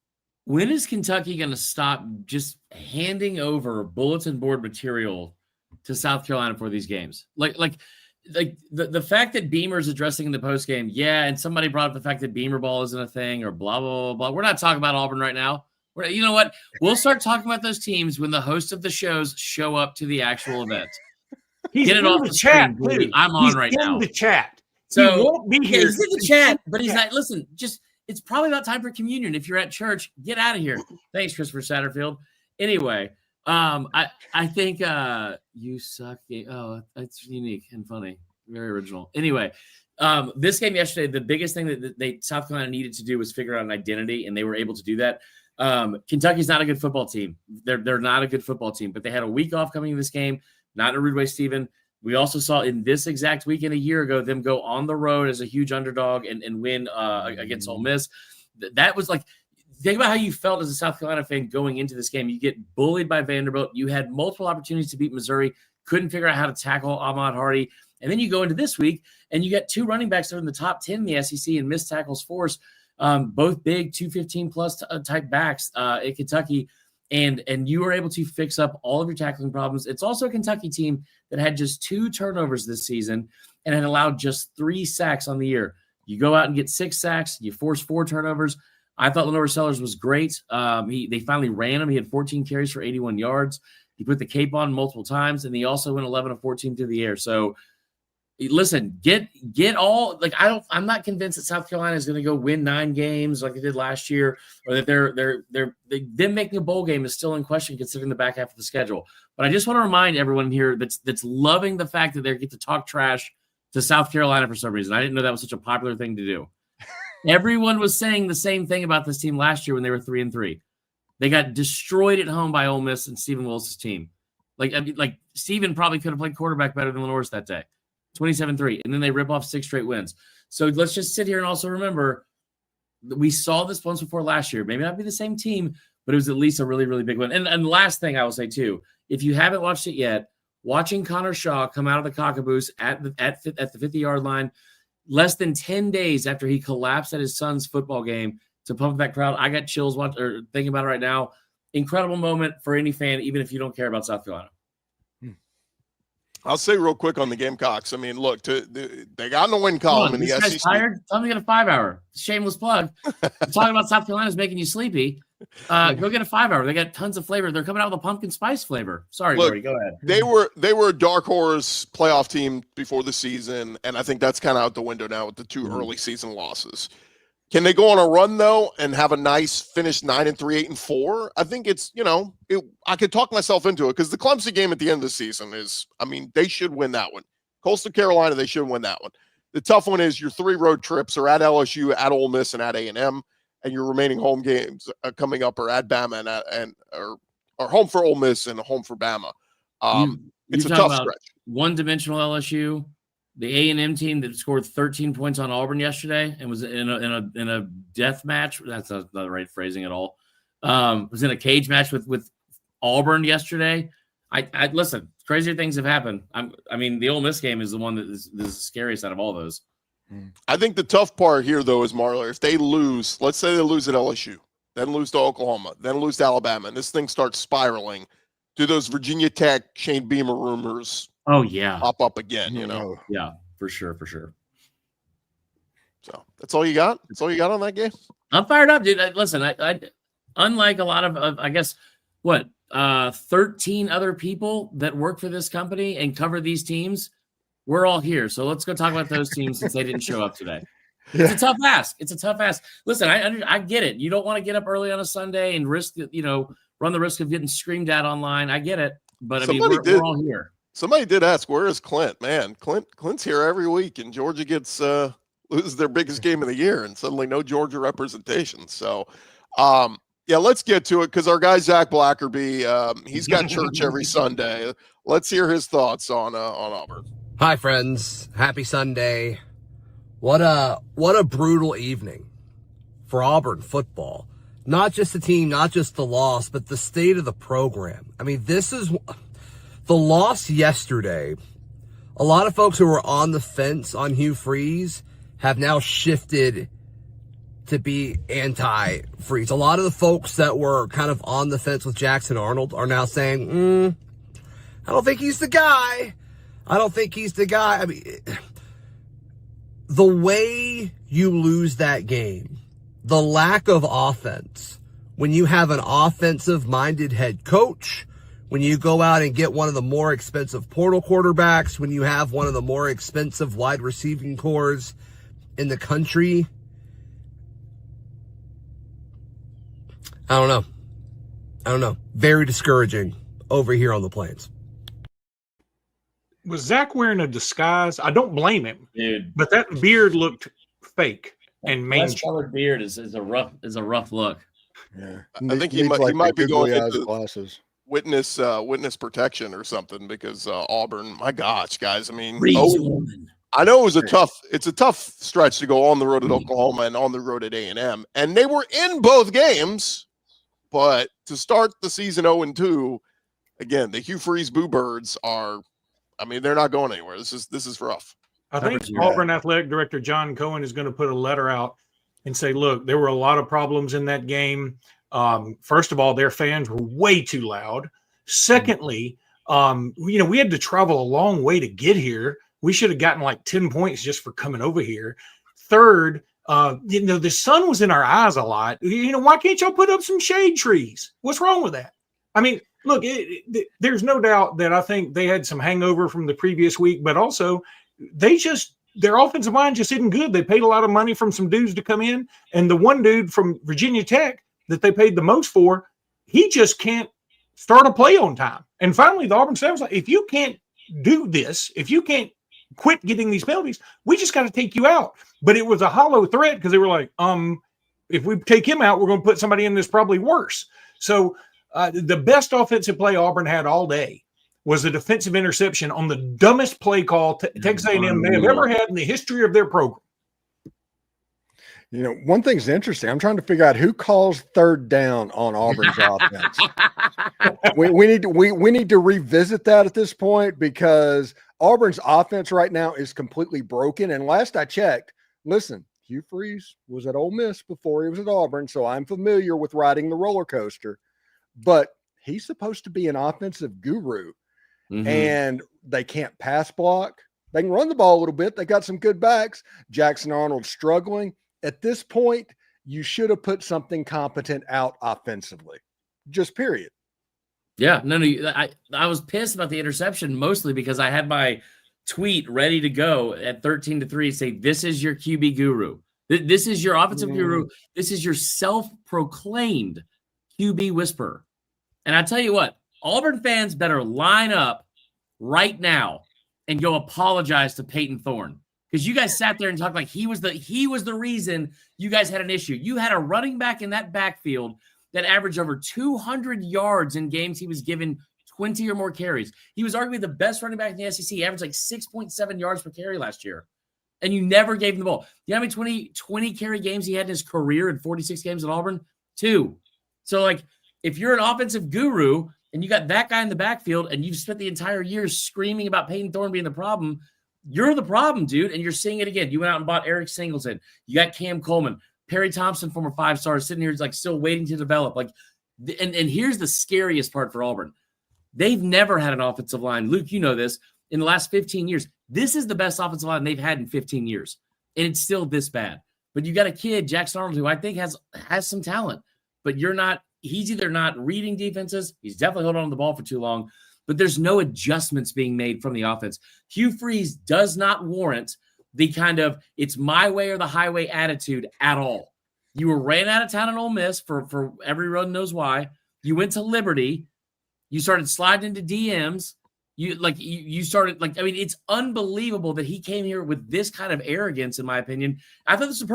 When is Kentucky going to stop just handing over bulletin board material to South Carolina for these games? Like the fact that Beamer's addressing in the postgame, yeah, and somebody brought up the fact that Beamer ball isn't a thing or blah, blah, blah, blah. We're not talking about Auburn right now. You know what? We'll start talking about those teams when the host of the shows show up to the actual event. He's Get it off the chat. screen, I'm on right now. In the chat. So he won't be here. He's in the chat, but he's like, listen, it's probably about time for communion. If you're at church, get out of here. Thanks, Christopher Satterfield. Anyway, I think you suck. Oh, that's unique and funny. Very original. Anyway, this game yesterday, the biggest thing that South Carolina needed to do was figure out an identity, and they were able to do that. Kentucky's not a good football team. They're not a good football team, but they had a week off coming into this game. Not in a rude way, Stephen. We also saw in this exact weekend a year ago them go on the road as a huge underdog and win against Ole Miss. That was like, think about how you felt as a South Carolina fan going into this game. You get bullied by Vanderbilt. You had multiple opportunities to beat Missouri, couldn't figure out how to tackle Ahmad Hardy. And then you go into this week and you get two running backs that are in the top 10 in the SEC in missed tackles force, both big 215 plus type backs at Kentucky. And you were able to fix up all of your tackling problems. It's also a Kentucky team that had just 2 turnovers this season and had allowed just 3 sacks on the year. You go out and get 6 sacks. You force 4 turnovers. I thought Lenore Sellers was great. They finally ran him. He had 14 carries for 81 yards. He put the cape on multiple times, and he also went 11 of 14 through the air. So, listen, get all, like, I'm not convinced that South Carolina is going to go win 9 games like they did last year, or that them making a bowl game is still in question considering the back half of the schedule. But I just want to remind everyone here that's loving the fact that they get to talk trash to South Carolina for some reason. I didn't know that was such a popular thing to do. Everyone was saying the same thing about this team last year when they were 3-3. They got destroyed at home by Ole Miss and Stephen Willis' team. Like Stephen probably could have played quarterback better than Lenore's that day. 27-3, and then they rip off 6 straight wins. So let's just sit here and also remember that we saw this once before last year. Maybe not be the same team, but it was at least a really, really big one. And the last thing I will say too, if you haven't watched it yet, watching Connor Shaw come out of the cockaboose at the 50-yard line, less than 10 days after he collapsed at his son's football game to pump that crowd, I got chills thinking about it right now. Incredible moment for any fan, even if you don't care about South Carolina. I'll say real quick on the Gamecocks. I mean, look, they got in the win column in the SEC. Guy's tired. Tell him to get a 5-hour. Shameless plug. Talking about South Carolina's making you sleepy. Go get a 5-hour. They got tons of flavor. They're coming out with a pumpkin spice flavor. Sorry, Gordy, go ahead. They were a dark horse playoff team before the season, and I think that's kind of out the window now with the 2 early season losses. Can they go on a run though and have a nice finish 9-3, 8-4? I think it's, I could talk myself into it because the Clemson game at the end of the season is, I mean, they should win that one. Coastal Carolina, they should win that one. The tough one is your 3 road trips are at LSU, at Ole Miss, and at A&M, and your remaining home games coming up are at Bama or home for Ole Miss and home for Bama. It's a tough stretch. One-dimensional LSU. The A&M team that scored 13 points on Auburn yesterday and was in a death match. That's not the right phrasing at all. Was in a cage match with Auburn yesterday. I listen. Crazier things have happened. I mean, the Ole Miss game is the one that is the scariest out of all those. I think the tough part here, though, is Marler. If they lose, let's say they lose at LSU, then lose to Oklahoma, then lose to Alabama, and this thing starts spiraling, do those Virginia Tech Shane Beamer rumors? Oh, yeah. Pop up again, Yeah, for sure. So that's all you got? That's all you got on that game? I'm fired up, dude. Listen, I unlike a lot of I guess, 13 other people that work for this company and cover these teams, we're all here. So let's go talk about those teams since they didn't show up today. It's a tough ask. It's a tough ask. Listen, I get it. You don't want to get up early on a Sunday and risk, run the risk of getting screamed at online. I get it. But we're all here. Somebody did ask, where is Clint? Man, Clint's here every week, and Georgia gets loses their biggest game of the year, and suddenly no Georgia representation. So, yeah, let's get to it because our guy Zach Blackerby, he's got church every Sunday. Let's hear his thoughts on Auburn. Hi, friends. Happy Sunday. What a brutal evening for Auburn football. Not just the team, not just the loss, but the state of the program. I mean, this is the loss yesterday. A lot of folks who were on the fence on Hugh Freeze have now shifted to be anti-Freeze. A lot of the folks that were kind of on the fence with Jackson Arnold are now saying, I don't think he's the guy. I don't think he's the guy. I mean, the way you lose that game, the lack of offense, when you have an offensive-minded head coach, when you go out and get one of the more expensive portal quarterbacks, when you have one of the more expensive wide receiving cores in the country, I don't know. Very discouraging over here on the Plains. Was Zach wearing a disguise? I don't blame him, dude. But that beard looked fake and mangy. Colored beard is a rough look. Yeah, I think he might be going into glasses. Witness protection or something because Auburn. My gosh, guys! I mean, I know it's a tough stretch to go on the road at Oklahoma and on the road at A&M, and they were in both games. But to start the season 0-2, again, the Hugh Freeze Boo Birds are. I mean, they're not going anywhere. This is rough. I think Auburn Athletic Director John Cohen is going to put a letter out and say, look, there were a lot of problems in that game. First of all, their fans were way too loud. Secondly, we had to travel a long way to get here. We should have gotten like 10 points just for coming over here. Third, the sun was in our eyes a lot. Why can't y'all put up some shade trees? What's wrong with that? I mean, look, there's no doubt that I think they had some hangover from the previous week, but also their offensive line just isn't good. They paid a lot of money from some dudes to come in, and the one dude from Virginia Tech that they paid the most for, he just can't start a play on time. And finally, the Auburn staff was like, if you can't do this, if you can't quit getting these penalties, we just got to take you out. But it was a hollow threat because they were like, if we take him out, we're going to put somebody in that's probably worse. So the best offensive play Auburn had all day was a defensive interception on the dumbest play call Texas A&M may have ever had in the history of their program. One thing's interesting. I'm trying to figure out who calls third down on Auburn's offense. We need to revisit that at this point because Auburn's offense right now is completely broken. And last I checked, listen, Hugh Freeze was at Ole Miss before he was at Auburn, so I'm familiar with riding the roller coaster. But he's supposed to be an offensive guru, and they can't pass block. They can run the ball a little bit. They got some good backs. Jackson Arnold struggling. At this point, you should have put something competent out offensively. Just period. Yeah, no, I was pissed about the interception mostly because I had my tweet ready to go at 13-3 say, this is your QB guru. This is your offensive guru. This is your self-proclaimed QB whisperer. And I tell you what, Auburn fans better line up right now and go apologize to Peyton Thorne because you guys sat there and talked like he was the reason you guys had an issue. You had a running back in that backfield that averaged over 200 yards in games he was given 20 or more carries. He was arguably the best running back in the SEC. He averaged like 6.7 yards per carry last year. And you never gave him the ball. You know how many 20 carry games he had in his career in 46 games at Auburn? 2. So, like, if you're an offensive guru and you got that guy in the backfield and you've spent the entire year screaming about Peyton Thorne being the problem, you're the problem, dude. And you're seeing it again. You went out and bought Eric Singleton. You got Cam Coleman. Perry Thompson, former 5-star, sitting here like still waiting to develop. Like, and here's the scariest part for Auburn. They've never had an offensive line. Luke, you know this. In the last 15 years, this is the best offensive line they've had in 15 years. And it's still this bad. But you got a kid, Jackson Arnold, who I think has some talent. But he's either not reading defenses. He's definitely holding on to the ball for too long. But there's no adjustments being made from the offense. Hugh Freeze does not warrant the kind of it's my way or the highway attitude at all. You were ran out of town in Ole Miss for everyone knows why. You went to Liberty. You started sliding into DMs. You started I mean, it's unbelievable that he came here with this kind of arrogance, in my opinion. I thought this was a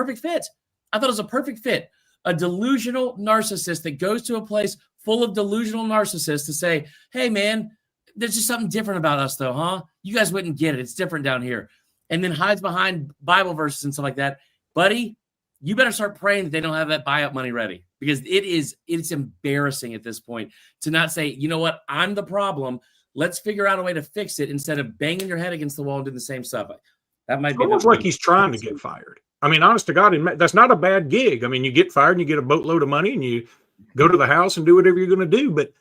perfect fit. A delusional narcissist that goes to a place full of delusional narcissists to say, hey, man, there's just something different about us, though, huh? You guys wouldn't get it. It's different down here. And then hides behind Bible verses and stuff like that. Buddy, you better start praying that they don't have that buyout money ready, because it's embarrassing at this point to not say, you know what, I'm the problem. Let's figure out a way to fix it instead of banging your head against the wall and doing the same stuff. That might be almost like he's trying to get fired. I mean, honest to God, that's not a bad gig. I mean, you get fired and you get a boatload of money and you go to the house and do whatever you're going to do. But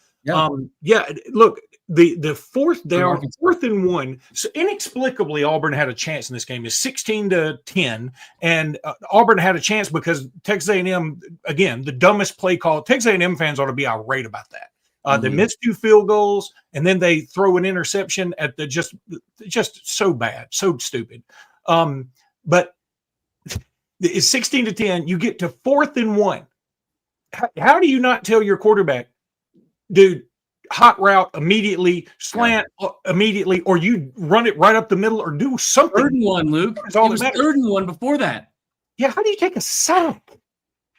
look, the fourth down, 4th and 1. So inexplicably, Auburn had a chance in this game. It's 16-10, and Auburn had a chance because Texas A&M, again, the dumbest play call. Texas A&M fans ought to be irate about that. They missed 2 field goals, and then they throw an interception at the just so bad, so stupid. But it's 16-10. You get to 4th and 1. How do you not tell your quarterback, dude, hot route immediately, slant immediately, or you run it right up the middle, or do something? 3rd and 1, Luke. It was 3rd and 1 before that. Yeah, how do you take a sack?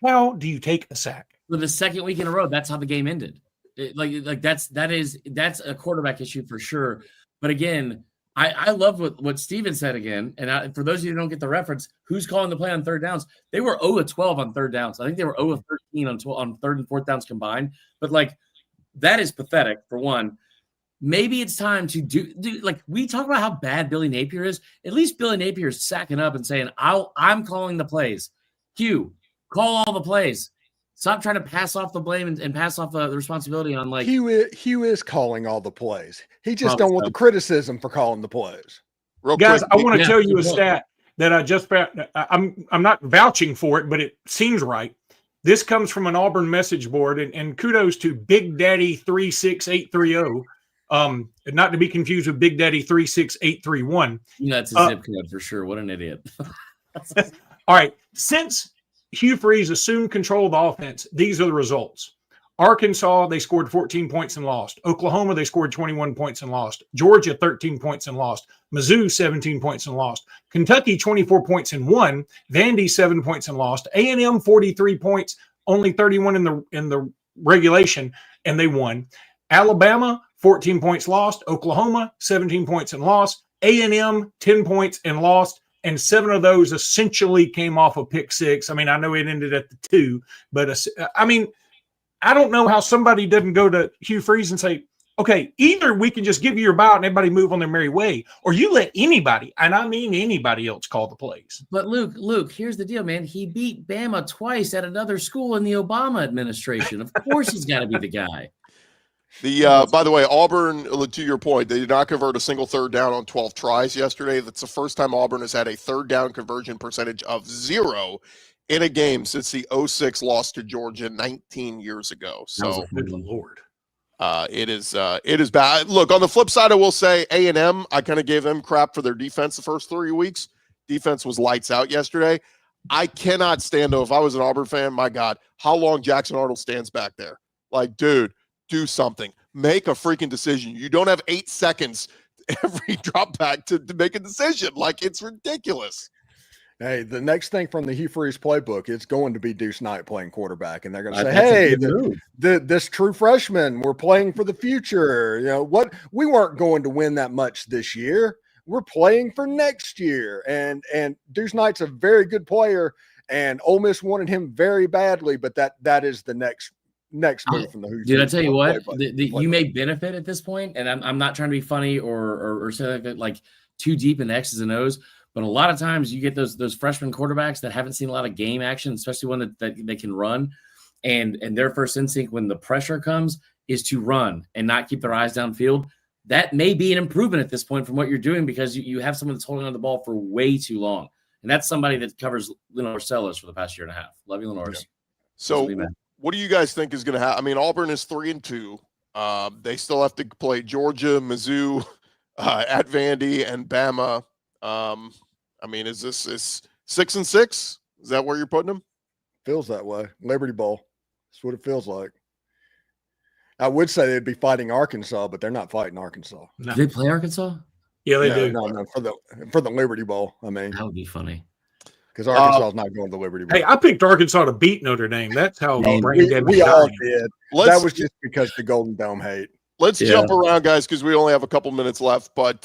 How do you take a sack? For the second week in a row, that's how the game ended. That's a quarterback issue for sure. But again, I love what Steven said again. And for those of you who don't get the reference, who's calling the play on 3rd downs? They were 0-12 on 3rd downs. I think they were 0-13 on 3rd and 4th downs combined. But that is pathetic, for one. Maybe it's time to do we talk about how bad Billy Napier is. At least Billy Napier is sacking up and saying, I'm calling the plays. Hugh, call all the plays. Stop trying to pass off the blame and pass off the responsibility on Hugh is calling all the plays. He just don't want the criticism for calling the plays. Guys, I want to tell you a stat that I just found. I'm not vouching for it, but it seems right. This comes from an Auburn message board, and kudos to Big Daddy 36830. Not to be confused with Big Daddy 36831. That's a zip code for sure. What an idiot. All right. Since Hugh Freeze assumed control of the offense, these are the results. Arkansas, they scored 14 points and lost. Oklahoma, they scored 21 points and lost. Georgia, 13 points and lost. Mizzou, 17 points and lost. Kentucky, 24 points and won. Vandy, 7 points and lost. A&M, 43 points, only 31 in the regulation, and they won. Alabama, 14 points lost. Oklahoma, 17 points and lost. A&M, 10 points and lost. And 7 of those essentially came off a pick 6. I mean, I know it ended at the 2, but I mean, I don't know how somebody doesn't go to Hugh Freeze and say, okay, either we can just give you your buyout and everybody move on their merry way, or you let anybody, and I mean anybody else, call the plays. But Luke, here's the deal, man. He beat Bama twice at another school in the Obama administration. Of course he's got to be the guy. By the way, Auburn, to your point, they did not convert a single 3rd down on 12 tries yesterday. That's the first time Auburn has had a 3rd down conversion percentage of 0 in a game since the 06 loss to Georgia 19 years ago. So, good Lord. It is bad. Look, on the flip side, I will say A&M, I kind of gave them crap for their defense the first 3 weeks. Defense was lights out yesterday. I cannot stand, though, if I was an Auburn fan, my God, how long Jackson Arnold stands back there. Dude, do something. Make a freaking decision. You don't have 8 seconds every drop back to make a decision. It's ridiculous. Hey, the next thing from the Hugh Freeze playbook, it's going to be Deuce Knight playing quarterback, and they're going to say, "Hey, this true freshman, we're playing for the future. What? We weren't going to win that much this year. We're playing for next year." And Deuce Knight's a very good player, and Ole Miss wanted him very badly, but that is the next move from the Hoosiers. Dude, I tell you what, you may benefit at this point, and I'm not trying to be funny or say that too deep in the X's and O's. But a lot of times you get those freshman quarterbacks that haven't seen a lot of game action, especially one that they can run. And their first instinct when the pressure comes is to run and not keep their eyes downfield. That may be an improvement at this point from what you're doing, because you have someone that's holding on the ball for way too long. And that's somebody that covers Lenore Sellers for the past year and a half. Love you, Lenore. Yeah. So what do you guys think is going to happen? I mean, Auburn is 3-2. They still have to play Georgia, Mizzou, at Vandy, and Bama. I mean, is 6-6? Is that where you're putting them? Feels that way. Liberty Bowl. That's what it feels like. I would say they'd be fighting Arkansas, but they're not fighting Arkansas. No. Do they play Arkansas? Yeah, they do. No, for the Liberty Bowl. I mean, that would be funny because Arkansas is not going to the Liberty Bowl. Hey, I picked Arkansas to beat Notre Dame. That's how we all did. That was just because the Golden Dome hate. Let's jump around, guys, because we only have a couple minutes left. But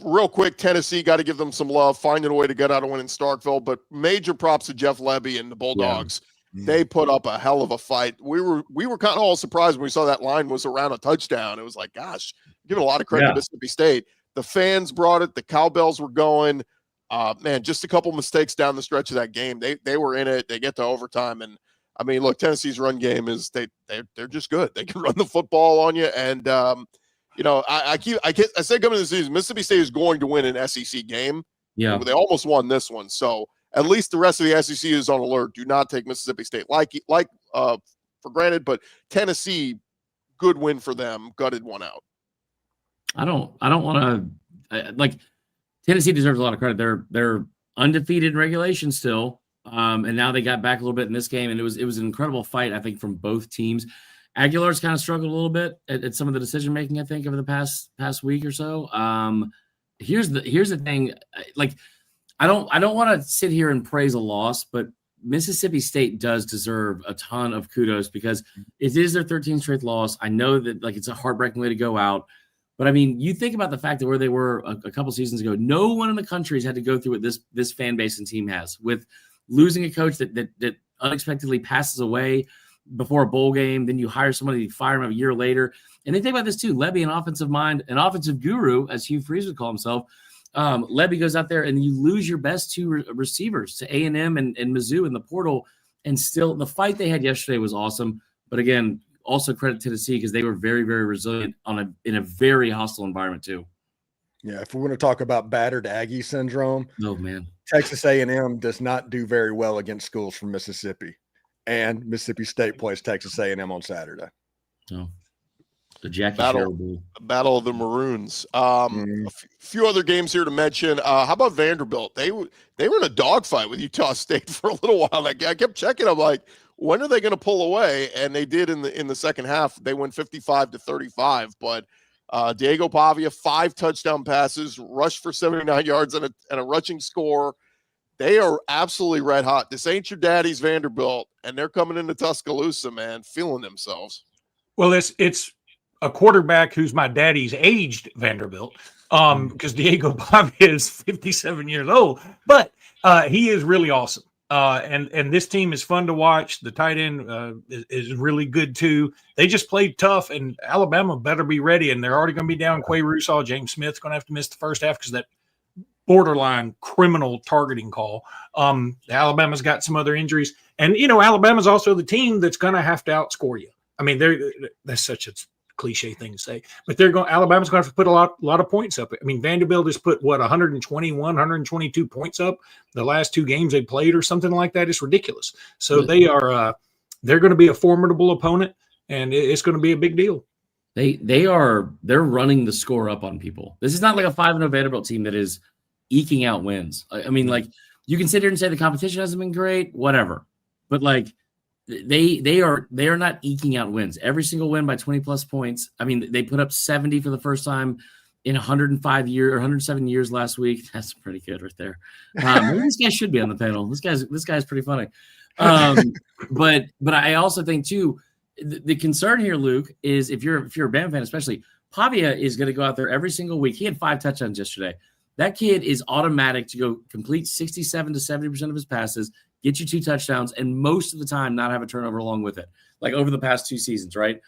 real quick, Tennessee, got to give them some love, finding a way to get out a win in Starkville. But major props to Jeff Lebby and the Bulldogs. Yeah. They put up a hell of a fight. We were kind of all surprised when we saw that line was around a touchdown. It was like, gosh, giving a lot of credit to Mississippi State. The fans brought it. The cowbells were going. Man, just a couple mistakes down the stretch of that game. They were in it. They get to overtime, and I mean, look, Tennessee's run game is they're just good. They can run the football on you, and you know, I say coming into the season, Mississippi State is going to win an SEC game. Yeah, they almost won this one, so at least the rest of the SEC is on alert. Do not take Mississippi State for granted, but Tennessee, good win for them. Gutted one out. I don't want to like Tennessee deserves a lot of credit. They're undefeated in regulation still. And now they got back a little bit in this game, and it was an incredible fight, I think, from both teams. Aguilar's kind of struggled a little bit at some of the decision making, I think, over the past week or so. Here's the thing, like I don't want to sit here and praise a loss, but Mississippi State does deserve a ton of kudos because it is their 13th straight loss. I know that like it's a heartbreaking way to go out. But I mean, you think about the fact that where they were a couple seasons ago, no one in the country has had to go through what this fan base and team has with losing a coach that unexpectedly passes away before a bowl game. Then you hire somebody, you fire him a year later. And they think about this too. Lebby, an offensive mind, an offensive guru, as Hugh Freeze would call himself. Lebby goes out there and you lose your best two receivers to A&M and Mizzou in the portal. And still, the fight they had yesterday was awesome. But again, also credit Tennessee because they were very, very resilient in a very hostile environment too. Yeah, if we want to talk about battered Aggie syndrome, oh man, Texas A&M does not do very well against schools from Mississippi, and Mississippi State plays Texas A&M on Saturday. Oh, the Jackie Battle of the Maroons. A few other games here to mention. How about Vanderbilt? They were in a dogfight with Utah State for a little while. I kept checking. I'm like, when are they going to pull away? And they did in the second half. They went 55-35. But Diego Pavia, 5 touchdown passes, rushed for 79 yards and a rushing score. They are absolutely red hot. This ain't your daddy's Vanderbilt, and they're coming into Tuscaloosa, man, feeling themselves. Well, it's a quarterback who's my daddy's aged Vanderbilt, because Diego Pavia is 57 years old, but he is really awesome. And this team is fun to watch. The tight end is really good too. They just played tough, and Alabama better be ready. And they're already going to be down Quay Russaw. James Smith's going to have to miss the first half because that borderline criminal targeting call. Alabama's got some other injuries, and Alabama's also the team that's going to have to outscore you. I mean, that's such a cliche thing to say, but Alabama's going to have to put a lot of points up. I mean, Vanderbilt has put 121, 122 points up the last 2 games they played or something like that. It's ridiculous. So they're going to be a formidable opponent, and it's going to be a big deal. They're running the score up on people. This is not like a 5-0 Vanderbilt team that is eking out wins. I mean, like you can sit here and say the competition hasn't been great, whatever, but like they are not eking out wins. Every single win by 20 plus points. I mean, they put up 70 for the first time in 105 years or 107 years last week. That's pretty good right there. Maybe this guy should be on the panel. This guy's pretty funny. But I also think too, the concern here, Luke, is if you're a Bama fan, especially Pavia is going to go out there every single week. He had 5 touchdowns yesterday. That kid is automatic to go complete 67 to 70% of his passes, get you 2 touchdowns, and most of the time not have a turnover along with it, like over the past 2 seasons, right?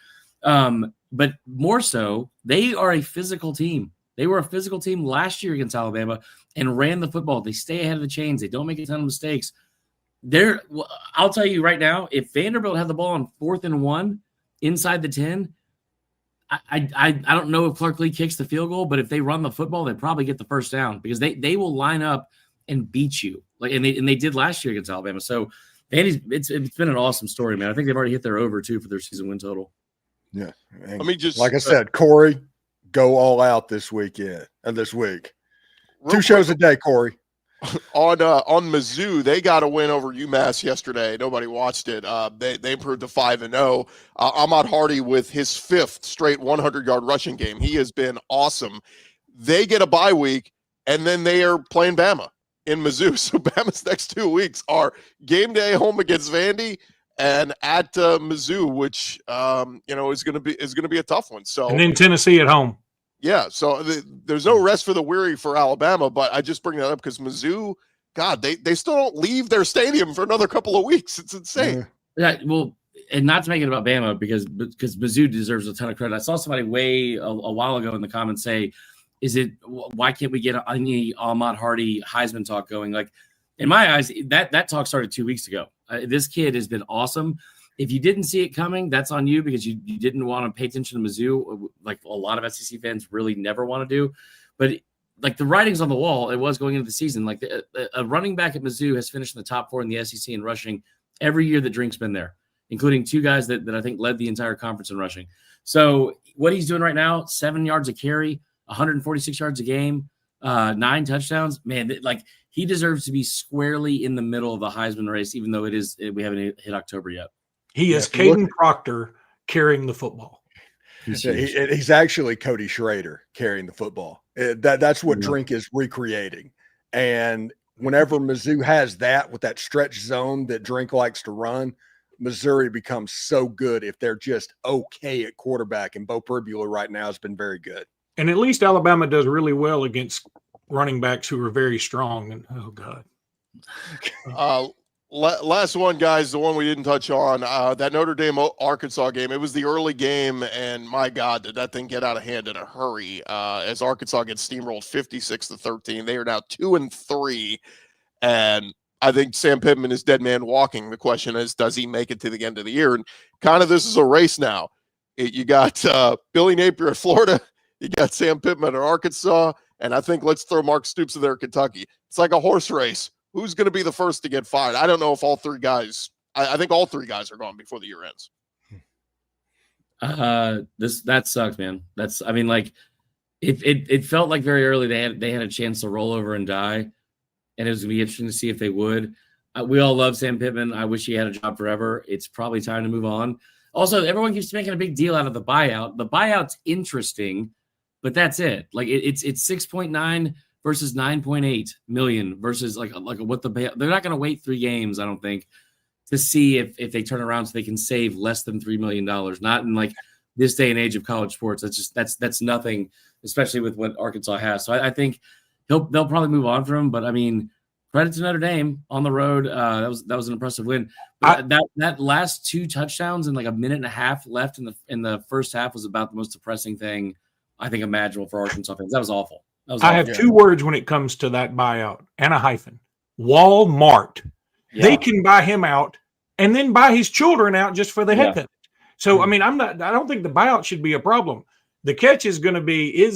But more so, they are a physical team. They were a physical team last year against Alabama and ran the football. They stay ahead of the chains. They don't make a ton of mistakes. I'll tell you right now, if Vanderbilt had the ball on 4th and 1 inside the 10, I don't know if Clark Lee kicks the field goal, but if they run the football, they probably get the first down because they will line up and beat you and they did last year against Alabama. So it's been an awesome story, man. I think they've already hit their over too for their season win total. Yeah, let me just like I said, Corey, go all out this weekend and this week. 2 shows a day, Corey. On Mizzou, they got a win over UMass yesterday. Nobody watched it. They improved to 5-0. Ahmad Hardy with his 5th straight 100-yard rushing game. He has been awesome. They get a bye week, and then they are playing Bama in Mizzou. So Bama's next 2 weeks are game day home against Vandy and at Mizzou, which is going to be a tough one. So and then Tennessee at home. Yeah, so there's no rest for the weary for Alabama, but I just bring that up because Mizzou, God, they still don't leave their stadium for another couple of weeks. It's insane. Yeah, well, and not to make it about Bama because Mizzou deserves a ton of credit. I saw somebody a while ago in the comments say, why can't we get any Ahmad Hardy Heisman talk going? Like, in my eyes, that talk started 2 weeks ago. This kid has been awesome. If you didn't see it coming, that's on you because you didn't want to pay attention to Mizzou, like a lot of SEC fans really never want to do. But like the writing's on the wall, it was going into the season. Like a running back at Mizzou has finished in the top 4 in the SEC in rushing every year that Drink's been there, including 2 guys that I think led the entire conference in rushing. So what he's doing right now, 7 yards a carry, 146 yards a game, 9 touchdowns. Man, like he deserves to be squarely in the middle of the Heisman race, even though we haven't hit October yet. He is Caden Proctor carrying the football. He's actually Cody Schrader carrying the football. That's what Drink is recreating. And whenever Mizzou has that with that stretch zone that Drink likes to run, Missouri becomes so good if they're just okay at quarterback. And Bo Perbula right now has been very good. And at least Alabama does really well against running backs who are very strong. And oh God. Last one, guys, the one we didn't touch on, that Notre Dame Arkansas game. It was the early game, and my God, did that thing get out of hand in a hurry as Arkansas gets steamrolled 56-13. They are now 2-3, and I think Sam Pittman is dead man walking. The question is, does he make it to the end of the year? And kind of this is a race now. You got Billy Napier at Florida, you got Sam Pittman at Arkansas, and I think let's throw Mark Stoops in there at Kentucky. It's like a horse race. Who's going to be the first to get fired? I don't know if all 3 guys – I think all 3 guys are gone before the year ends. That sucks, man. It felt like very early they had a chance to roll over and die, and it was going to be interesting to see if they would. We all love Sam Pittman. I wish he had a job forever. It's probably time to move on. Also, everyone keeps making a big deal out of the buyout. The buyout's interesting, but that's it. Like it's 6.9 – versus 9.8 million versus like what they're not going to wait 3 games, I don't think, to see if they turn around so they can save less than $3 million. Not in like this day and age of college sports. That's nothing, especially with what Arkansas has. So I think they'll probably move on from him. But I mean, credit to Notre Dame on the road. That was an impressive win. But that last 2 touchdowns and like a minute and a half left in the first half was about the most depressing thing I think imaginable for Arkansas fans. That was awful. I have 2 words when it comes to that buyout and a hyphen. Walmart. Yeah. They can buy him out and then buy his children out just for the heck of it. So, I mean, I don't think the buyout should be a problem. The catch is going to be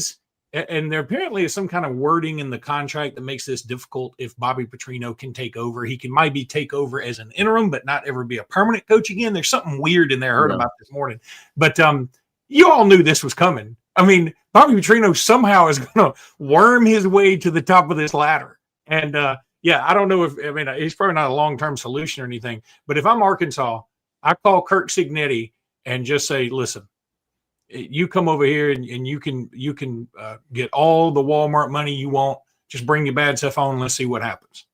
and there apparently is some kind of wording in the contract that makes this difficult. If Bobby Petrino can take over, he can maybe take over as an interim, but not ever be a permanent coach again. There's something weird in there I heard about this morning. But you all knew this was coming. I mean, Bobby Petrino somehow is going to worm his way to the top of this ladder. And, I don't know he's probably not a long-term solution or anything. But if I'm Arkansas, I call Kirk Cignetti and just say, listen, you come over here and you can get all the Walmart money you want. Just bring your bad stuff on and let's see what happens.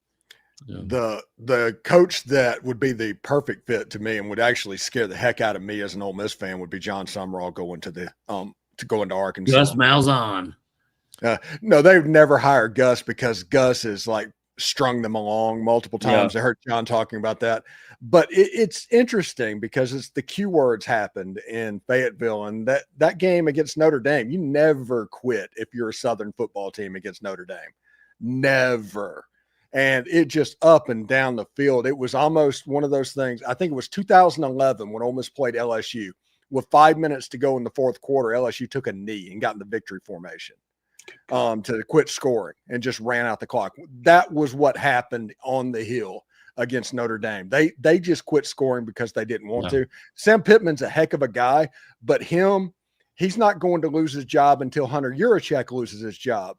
Yeah. The coach that would be the perfect fit to me and would actually scare the heck out of me as an Ole Miss fan would be John Sumrall going to into Arkansas. Gus Malzahn. No, they've never hired Gus because Gus has like strung them along multiple times. I heard John talking about that. But it's interesting because the Q words happened in Fayetteville, and that game against Notre Dame, you never quit if you're a Southern football team against Notre Dame. Never. And it just up and down the field. It was almost one of those things. I think it was 2011 when Ole Miss played LSU. With 5 minutes to go in the fourth quarter, LSU took a knee and got in the victory formation to quit scoring and just ran out the clock. That was what happened on the Hill against Notre Dame. They just quit scoring because they didn't want to. Sam Pittman's a heck of a guy, but he's not going to lose his job until Hunter Yurachek loses his job.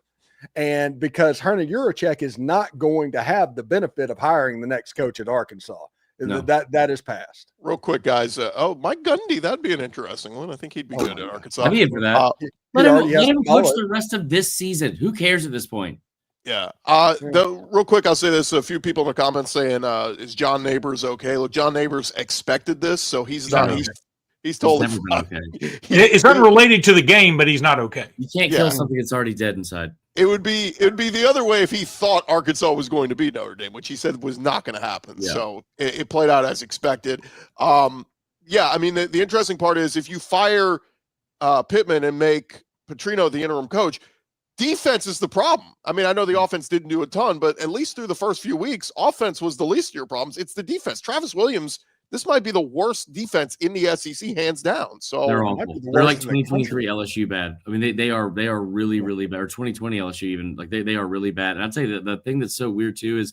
And because Hernan Yurachek is not going to have the benefit of hiring the next coach at Arkansas. No. That is passed. Real quick, guys. Mike Gundy, that'd be an interesting one. I think he'd be good at Arkansas. I'd be in for that. Let him coach the rest of this season. Who cares at this point? Yeah. Real quick, I'll say this. A few people in the comments saying, is John Neighbors okay? Look, John Neighbors expected this, so he's not. He's totally fine. Okay. It's unrelated to the game, but he's not okay. You can't kill something that's already dead inside. It would be the other way if he thought Arkansas was going to beat Notre Dame, which he said was not going to happen. Yeah. So it played out as expected. Yeah, I mean, the interesting part is if you fire Pittman and make Petrino the interim coach, defense is the problem. I mean, I know the offense didn't do a ton, but at least through the first few weeks, offense was the least of your problems. It's the defense. Travis Williams, this might be the worst defense in the SEC, hands down. So they're awful. They're like 2023 LSU bad. I mean, they are really, really bad. Or 2020 LSU even. Like they are really bad. And I'd say that the thing that's so weird too is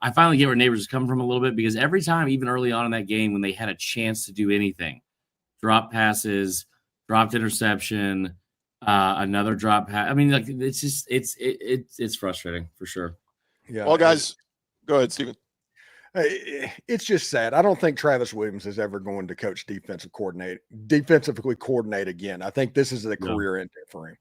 I finally get where Neighbors is coming from a little bit, because every time, even early on in that game, when they had a chance to do anything, drop passes, dropped interception, another drop pass. I mean, like it's just it's frustrating for sure. Yeah. Well, guys, go ahead, Steven. It's just sad. I don't think Travis Williams is ever going to coach defensively coordinate again. I think this is a career ender for him.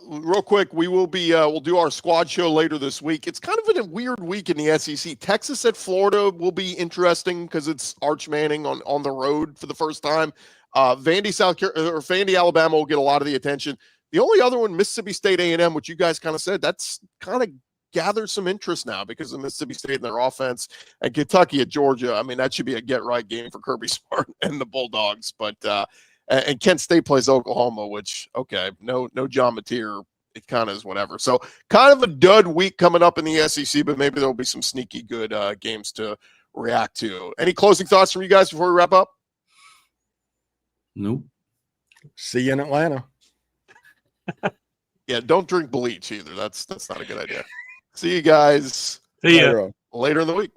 Real quick, we will be we'll do our squad show later this week. It's kind of a weird week in the SEC. Texas at Florida will be interesting because it's Arch Manning on the road for the first time. Vandy, Alabama will get a lot of the attention. The only other one, Mississippi State A&M, which you guys kind of said, that's kind of gathered some interest now because of Mississippi State and their offense, and Kentucky at Georgia. I mean, that should be a get-right game for Kirby Smart and the Bulldogs. But and Kent State plays Oklahoma, which, okay, no John Mateer. It kind of is whatever. So kind of a dud week coming up in the SEC, but maybe there'll be some sneaky good games to react to. Any closing thoughts from you guys before we wrap up? Nope. See you in Atlanta. Yeah, don't drink bleach either. That's not a good idea. See you guys See ya. later in the week.